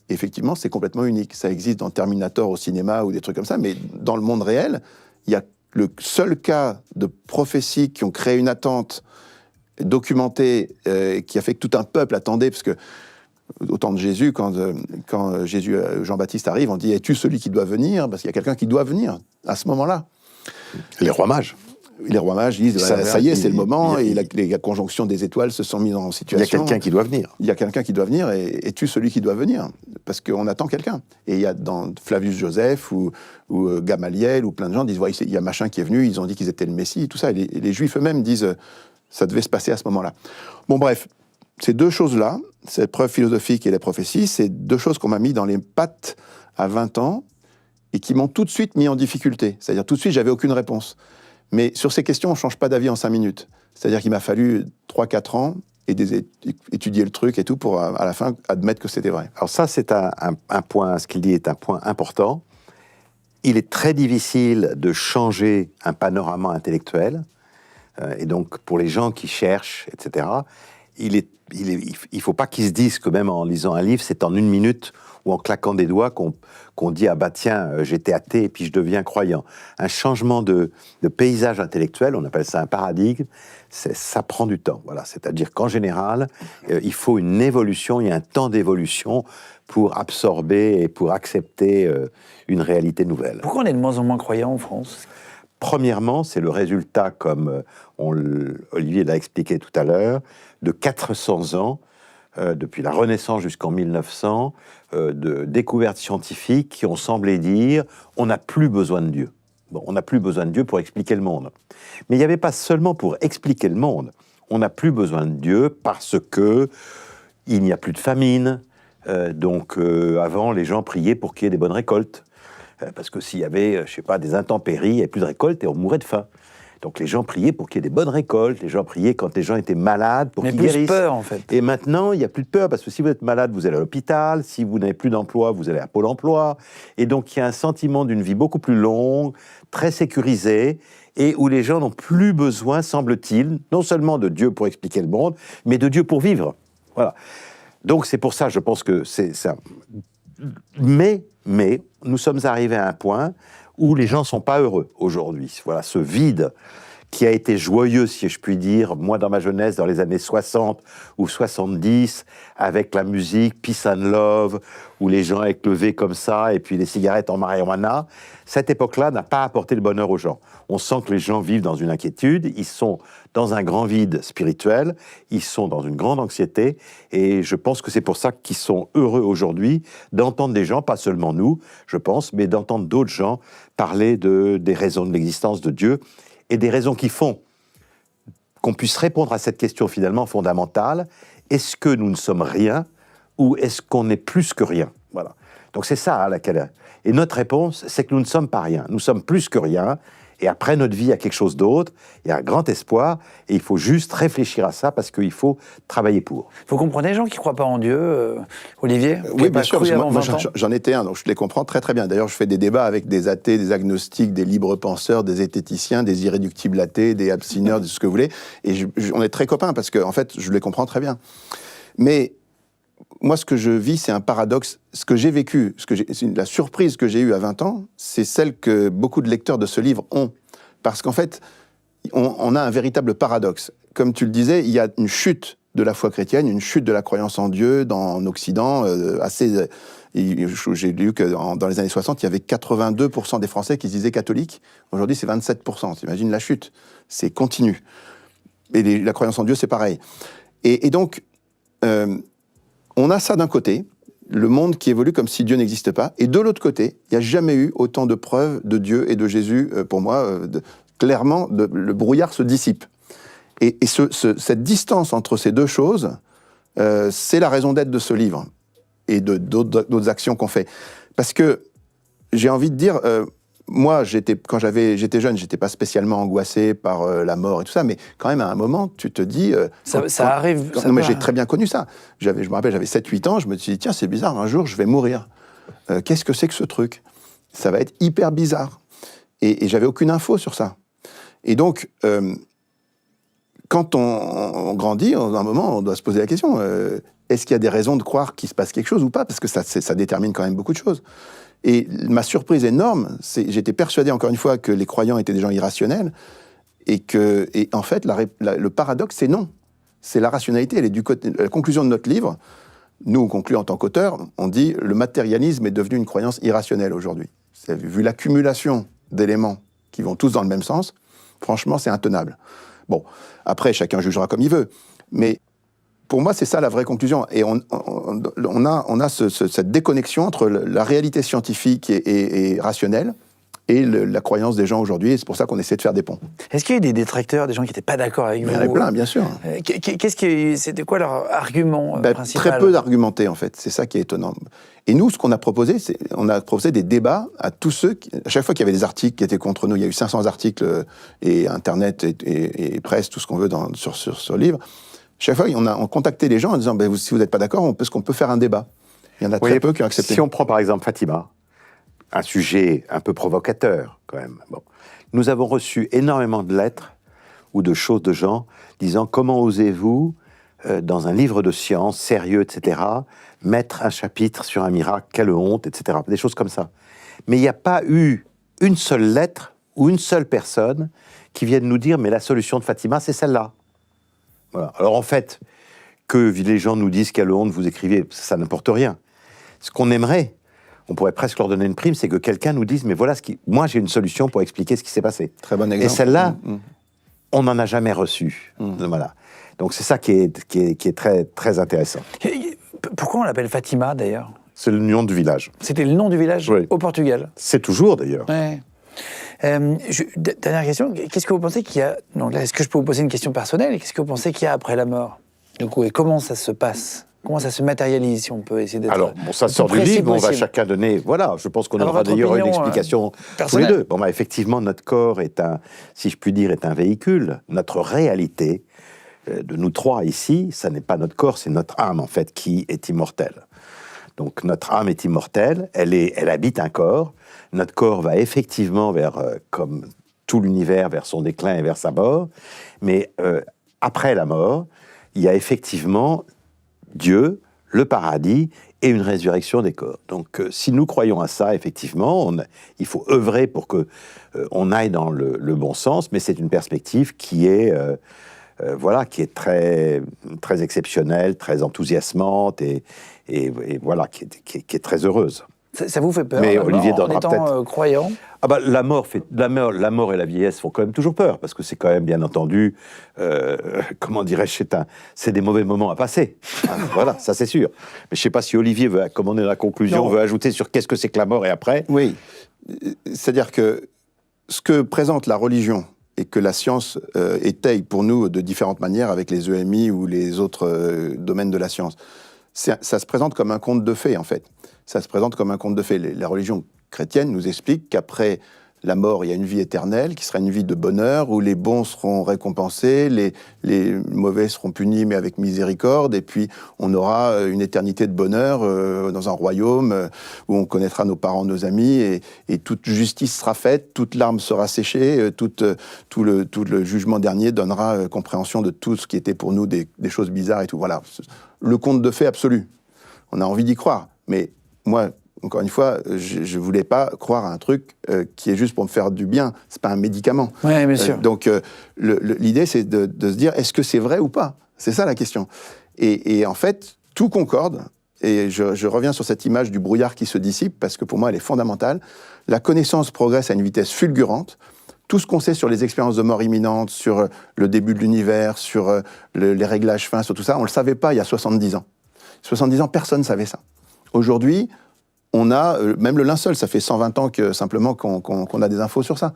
et effectivement c'est complètement unique. Ça existe dans Terminator au cinéma ou des trucs comme ça, mais dans le monde réel, il y a le seul cas de prophéties qui ont créé une attente documentée, qui a fait que tout un peuple attendait, parce que Au temps de Jésus, quand Jean-Baptiste arrive, on dit « Es-tu celui qui doit venir ?» Parce qu'il y a quelqu'un qui doit venir à ce moment-là. Les rois mages. Les rois mages disent ça y est, c'est le moment, et la conjonction des étoiles se sont mises en situation. Il y a quelqu'un qui doit venir. Il y a quelqu'un qui doit venir, et es-tu celui qui doit venir? Parce qu'on attend quelqu'un. Et il y a dans Flavius Joseph ou Gamaliel, ou plein de gens disent il y a machin qui est venu, ils ont dit qu'ils étaient le Messie, tout ça. Et les Juifs eux-mêmes disent ça devait se passer à ce moment-là. Bon, bref, ces deux choses-là, cette preuve philosophique et les prophéties, c'est deux choses qu'on m'a mis dans les pattes à 20 ans et qui m'ont tout de suite mis en difficulté. C'est-à-dire, tout de suite, j'avais aucune réponse. Mais sur ces questions, on ne change pas d'avis en 5 minutes. C'est-à-dire qu'il m'a fallu 3-4 ans et étudier le truc et tout pour, à la fin, admettre que c'était vrai. Alors ça, c'est un point, ce qu'il dit est un point important. Il est très difficile de changer un panorama intellectuel. Et donc, pour les gens qui cherchent, etc., il faut pas qu'ils se disent que même en lisant un livre, c'est en 1 minute ou en claquant des doigts qu'on dit « Ah bah tiens, j'étais athée et puis je deviens croyant ». Un changement de paysage intellectuel, on appelle ça un paradigme, ça prend du temps. Voilà. C'est-à-dire qu'en général, il faut une évolution, il y a un temps d'évolution pour absorber et pour accepter une réalité nouvelle. Pourquoi on est de moins en moins croyants en France ? Premièrement, c'est le résultat, comme Olivier l'a expliqué tout à l'heure, de 400 ans, depuis la Renaissance jusqu'en 1900, de découvertes scientifiques qui ont semblé dire « on n'a plus besoin de Dieu ». Bon, on n'a plus besoin de Dieu pour expliquer le monde. Mais il n'y avait pas seulement pour expliquer le monde. On n'a plus besoin de Dieu parce que il n'y a plus de famine. Donc, avant, les gens priaient pour qu'il y ait des bonnes récoltes. Parce que s'il y avait, je sais pas, des intempéries, il n'y avait plus de récoltes et on mourait de faim. Donc les gens priaient pour qu'il y ait des bonnes récoltes, les gens priaient quand les gens étaient malades pour qu'ils guérissent. Mais plus peur, en fait. Et maintenant, il n'y a plus de peur, parce que si vous êtes malade, vous allez à l'hôpital, si vous n'avez plus d'emploi, vous allez à Pôle emploi. Et donc il y a un sentiment d'une vie beaucoup plus longue, très sécurisée, et où les gens n'ont plus besoin, semble-t-il, non seulement de Dieu pour expliquer le monde, mais de Dieu pour vivre. Voilà. Donc c'est pour ça, je pense que c'est ça. Mais nous sommes arrivés à un point où les gens ne sont pas heureux aujourd'hui. Voilà, ce vide qui a été joyeux, si je puis dire, moi dans ma jeunesse, dans les années 60 ou 70, avec la musique Peace and Love, où les gens étaient levés comme ça, et puis les cigarettes en marijuana, cette époque-là n'a pas apporté le bonheur aux gens. On sent que les gens vivent dans une inquiétude, ils sont dans un grand vide spirituel, ils sont dans une grande anxiété, et je pense que c'est pour ça qu'ils sont heureux aujourd'hui d'entendre des gens, pas seulement nous, je pense, mais d'entendre d'autres gens parler des raisons de l'existence de Dieu, et des raisons qui font qu'on puisse répondre à cette question finalement fondamentale, est-ce que nous ne sommes rien, ou est-ce qu'on est plus que rien? Voilà. Donc c'est ça à laquelle... Et notre réponse, c'est que nous ne sommes pas rien, nous sommes plus que rien, et après notre vie, il y a quelque chose d'autre, il y a un grand espoir, et il faut juste réfléchir à ça, parce qu'il faut travailler pour. Vous comprenez les gens qui ne croient pas en Dieu, Olivier? Oui, bien sûr, parce que moi j'en étais un, donc je les comprends très très bien. D'ailleurs, je fais des débats avec des athées, des agnostiques, des libres penseurs, des zététiciens, des irréductibles athées, des abstineurs, de ce que vous voulez, et on est très copains, parce que en fait, je les comprends très bien. Mais moi, ce que je vis, c'est un paradoxe. Ce que j'ai vécu, la surprise que j'ai eue à 20 ans, c'est celle que beaucoup de lecteurs de ce livre ont. Parce qu'en fait, on a un véritable paradoxe. Comme tu le disais, il y a une chute de la foi chrétienne, une chute de la croyance en Dieu en Occident, assez... J'ai lu que dans les années 60, il y avait 82% des Français qui se disaient catholiques. Aujourd'hui, c'est 27%. T'imagines la chute. C'est continu. Et la croyance en Dieu, c'est pareil. Et donc... on a ça d'un côté, le monde qui évolue comme si Dieu n'existe pas, et de l'autre côté, il n'y a jamais eu autant de preuves de Dieu et de Jésus, pour moi, clairement, le brouillard se dissipe. Et cette distance entre ces deux choses, c'est la raison d'être de ce livre, et d'autres actions qu'on fait. Parce que, j'ai envie de dire... moi, quand j'étais jeune, j'étais pas spécialement angoissé par la mort et tout ça, mais quand même, à un moment, tu te dis... ça arrive... non, mais j'ai très bien connu ça. Je me rappelle, j'avais 7-8 ans, je me suis dit, tiens, c'est bizarre, un jour, je vais mourir. Qu'est-ce que c'est que ce truc? Ça va être hyper bizarre. Et j'avais aucune info sur ça. Et donc, quand on grandit, à un moment, on doit se poser la question, est-ce qu'il y a des raisons de croire qu'il se passe quelque chose ou pas? Parce que ça détermine quand même beaucoup de choses. Et ma surprise énorme, j'étais persuadé encore une fois que les croyants étaient des gens irrationnels, et en fait, le paradoxe, c'est non. C'est la rationalité, elle est du côté. La conclusion de notre livre, Nous, on conclut en tant qu'auteur, on dit le matérialisme est devenu une croyance irrationnelle aujourd'hui. Vu l'accumulation d'éléments qui vont tous dans le même sens, franchement, c'est intenable. Bon, après, chacun jugera comme il veut, mais pour moi, c'est ça la vraie conclusion. Et on a cette déconnexion entre la réalité scientifique et rationnelle et la croyance des gens aujourd'hui, et c'est pour ça qu'on essaie de faire des ponts. Est-ce qu'il y a eu des détracteurs, des gens qui n'étaient pas d'accord avec vous? Il y en a plein, bien sûr. C'était quoi leur argument principal? Très peu d'argumentés, en fait. C'est ça qui est étonnant. Et nous, ce qu'on a proposé, on a proposé des débats à tous ceux à chaque fois qu'il y avait des articles qui étaient contre nous, il y a eu 500 articles, et Internet, et presse, tout ce qu'on veut sur le livre. Chaque fois, on contactait les gens en disant si vous n'êtes pas d'accord, est-ce qu'on peut faire un débat? Il y en a très peu qui ont accepté. Si on prend par exemple Fatima, un sujet un peu provocateur, quand même. Bon. Nous avons reçu énormément de lettres ou de choses de gens disant « Comment osez-vous, dans un livre de science sérieux, etc., mettre un chapitre sur un miracle, quelle honte, etc. » Des choses comme ça. Mais il n'y a pas eu une seule lettre ou une seule personne qui vienne nous dire « Mais la solution de Fatima, c'est celle-là. » Voilà. Alors en fait, que les gens nous disent « Quelle honte, vous écrivez », ça n'importe rien. Ce qu'on aimerait, on pourrait presque leur donner une prime, c'est que quelqu'un nous dise « Mais voilà, moi j'ai une solution pour expliquer ce qui s'est passé. » Très bon exemple. Et celle-là, on n'en a jamais reçu. Voilà. Donc c'est ça qui est très, très intéressant. Pourquoi on l'appelle Fatima, d'ailleurs? C'est le nom du village. C'était le nom du village au Portugal? C'est toujours, d'ailleurs. Ouais. Dernière question, qu'est-ce que vous pensez qu'il y a... Donc là, est-ce que je peux vous poser une question personnelle? Qu'est-ce que vous pensez qu'il y a après la mort? Du coup, et comment ça se passe? Comment ça se matérialise, si on peut essayer d'être... Alors, ça sort du livre, on va chacun donner... Voilà, je pense qu'on aura d'ailleurs une explication tous les deux. Bon, effectivement, notre corps est si je puis dire, est un véhicule. Notre réalité, de nous trois ici, ça n'est pas notre corps, c'est notre âme, en fait, qui est immortelle. Donc, notre âme est immortelle, elle habite un corps. Notre corps va effectivement comme tout l'univers, vers son déclin et vers sa mort. Mais après la mort, il y a effectivement Dieu, le paradis et une résurrection des corps. Donc, si nous croyons à ça, effectivement, il faut œuvrer pour que on aille dans le bon sens, mais c'est une perspective qui est très, très exceptionnelle, très enthousiasmante et voilà, qui est très heureuse. Ça vous fait peur, mais Olivier en étant croyant? Ah bah, la mort et la vieillesse font quand même toujours peur, parce que c'est quand même, bien entendu, comment dirais-je, c'est des mauvais moments à passer. Voilà, ça c'est sûr. Mais je ne sais pas si Olivier veut, comme on est dans la conclusion, veut ajouter sur qu'est-ce que c'est que la mort et après. Oui, c'est-à-dire que ce que présente la religion et que la science étaye pour nous de différentes manières avec les EMI ou les autres domaines de la science, ça se présente comme un conte de fées, en fait. Ça se présente comme un conte de fées. La religion chrétienne nous explique qu'après la mort, il y a une vie éternelle, qui sera une vie de bonheur, où les bons seront récompensés, les mauvais seront punis, mais avec miséricorde, et puis on aura une éternité de bonheur dans un royaume où on connaîtra nos parents, nos amis, et toute justice sera faite, toute larme sera séchée, tout le jugement dernier donnera compréhension de tout ce qui était pour nous des choses bizarres et tout. Voilà, le conte de fées absolu. On a envie d'y croire, mais moi, encore une fois, je voulais pas croire à un truc qui est juste pour me faire du bien. C'est pas un médicament. Oui, bien sûr. Donc, l'idée, c'est de se dire, est-ce que c'est vrai ou pas? C'est ça la question. Et en fait, tout concorde. Et je reviens sur cette image du brouillard qui se dissipe, parce que pour moi, elle est fondamentale. La connaissance progresse à une vitesse fulgurante. Tout ce qu'on sait sur les expériences de mort imminente, sur le début de l'univers, sur les réglages fins, sur tout ça, on le savait pas il y a 70 ans. 70 ans, personne ne savait ça. Aujourd'hui, on a, même le linceul, ça fait 120 ans simplement qu'on a des infos sur ça.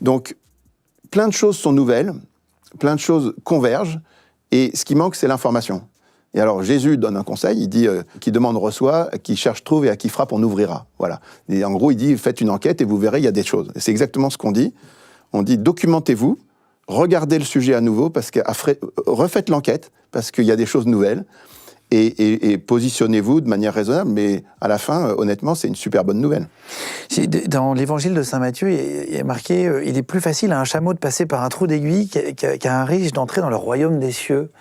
Donc, plein de choses sont nouvelles, plein de choses convergent, et ce qui manque, c'est l'information. Et alors, Jésus donne un conseil, il dit qui demande reçoit, qui cherche trouve, et à qui frappe on ouvrira. Voilà. Et en gros, il dit faites une enquête et vous verrez, il y a des choses. Et c'est exactement ce qu'on dit. On dit documentez-vous, regardez le sujet à nouveau, refaites l'enquête, parce qu'il y a des choses nouvelles. Et positionnez-vous de manière raisonnable, mais à la fin, honnêtement, c'est une super bonne nouvelle. Dans l'évangile de saint Matthieu, il y a marqué « Il est plus facile à un chameau de passer par un trou d'aiguille qu'à un riche d'entrer dans le royaume des cieux ».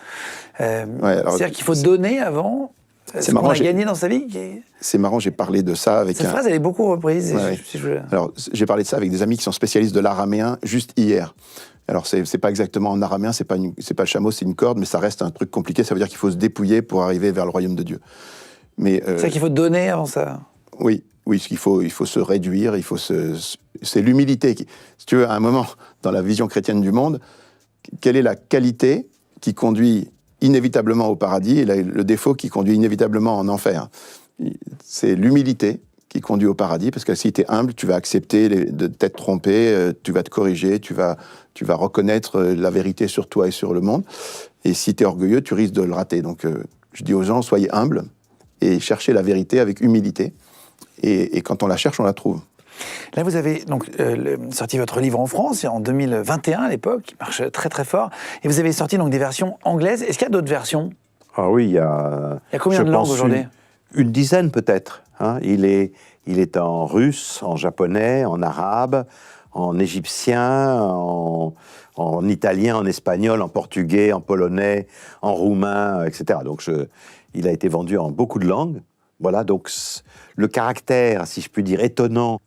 C'est-à-dire qu'il faut donner avant ce qu'on a gagné dans sa vie. C'est marrant, j'ai parlé de ça avec Cette phrase, elle est beaucoup reprise. Ouais. Alors, j'ai parlé de ça avec des amis qui sont spécialistes de l'araméen juste hier. Alors, c'est pas exactement en araméen, c'est pas le chameau, c'est une corde, mais ça reste un truc compliqué. Ça veut dire qu'il faut se dépouiller pour arriver vers le royaume de Dieu. Mais c'est ça qu'il faut donner avant ça. Oui, il faut se réduire, c'est l'humilité. Si tu veux, à un moment, dans la vision chrétienne du monde, quelle est la qualité qui conduit inévitablement au paradis et le défaut qui conduit inévitablement en enfer? C'est l'humilité qui conduit au paradis, parce que si tu es humble, tu vas accepter de t'être trompé, tu vas te corriger, tu vas reconnaître la vérité sur toi et sur le monde. Et si tu es orgueilleux, tu risques de le rater. Donc, je dis aux gens, soyez humbles et cherchez la vérité avec humilité. Et quand on la cherche, on la trouve. Là, vous avez donc sorti votre livre en France, en 2021 à l'époque, qui marche très très fort. Et vous avez sorti donc des versions anglaises. Est-ce qu'il y a d'autres versions? Ah oui, il y a combien de langues aujourd'hui? Une dizaine peut-être. Hein. Il est en russe, en japonais, en arabe, en égyptien, en italien, en espagnol, en portugais, en polonais, en roumain, etc. Donc il a été vendu en beaucoup de langues. Voilà, donc le caractère, si je puis dire, étonnant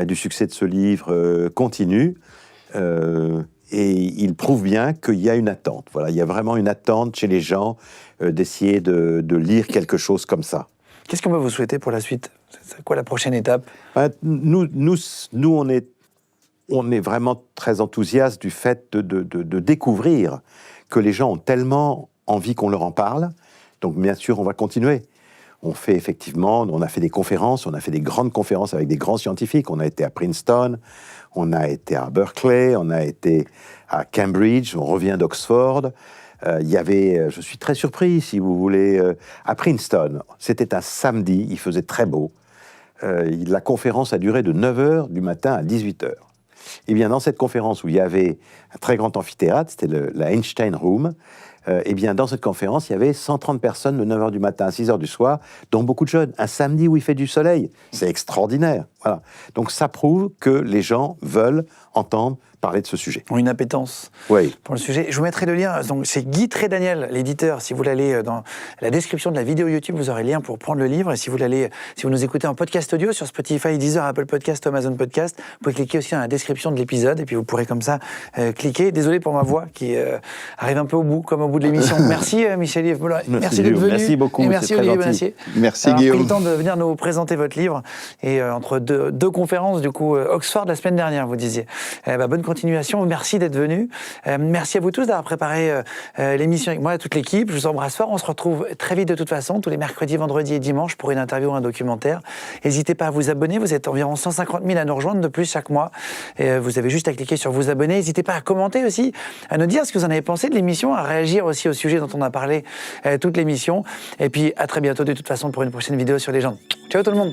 du succès de ce livre continue. Et il prouve bien qu'il y a une attente. Voilà, il y a vraiment une attente chez les gens d'essayer de lire quelque chose comme ça. Qu'est-ce qu'on va vous souhaiter pour la suite? C'est quoi la prochaine étape? Nous, on est vraiment très enthousiastes du fait de découvrir que les gens ont tellement envie qu'on leur en parle. Donc, bien sûr, on va continuer. On a fait des conférences, on a fait des grandes conférences avec des grands scientifiques. On a été à Princeton, on a été à Berkeley, on a été à Cambridge, on revient d'Oxford. Je suis très surpris, si vous voulez, à Princeton. C'était un samedi, il faisait très beau. La conférence a duré de 9h du matin à 18h. Et bien, dans cette conférence où il y avait un très grand amphithéâtre, c'était la Einstein Room, et bien, dans cette conférence, il y avait 130 personnes de 9h du matin à 6h du soir, dont beaucoup de jeunes. Un samedi où il fait du soleil, c'est extraordinaire. Voilà. Donc, ça prouve que les gens veulent entendre parler de ce sujet. Une appétence pour le sujet. Je vous mettrai le lien. Donc, c'est Guy Trédaniel, l'éditeur. Si vous l'allez dans la description de la vidéo YouTube, vous aurez le lien pour prendre le livre. Et si vous nous écoutez en podcast audio sur Spotify, Deezer, Apple Podcast, Amazon Podcast, vous pouvez cliquer aussi dans la description de l'épisode et puis vous pourrez comme ça cliquer. Désolé pour ma voix qui arrive un peu au bout, comme au bout de l'émission. Merci Michel-Yves Bolloré. Merci d'être venu. Merci beaucoup. Et merci Olivier Bonacier. Merci Guillaume. Pris le temps de venir nous présenter votre livre. Et entre deux conférences, du coup, Oxford la semaine dernière, vous disiez. Bonne continuation. Merci d'être venu. Merci à vous tous d'avoir préparé l'émission avec moi, à toute l'équipe. Je vous embrasse fort. On se retrouve très vite de toute façon, tous les mercredis, vendredis et dimanches pour une interview ou un documentaire. N'hésitez pas à vous abonner. Vous êtes environ 150 000 à nous rejoindre de plus chaque mois. Et vous avez juste à cliquer sur vous abonner. N'hésitez pas à commenter aussi, à nous dire ce que vous en avez pensé de l'émission, à réagir aussi au sujet dont on a parlé toute l'émission. Et puis à très bientôt de toute façon pour une prochaine vidéo sur les gens. Ciao tout le monde.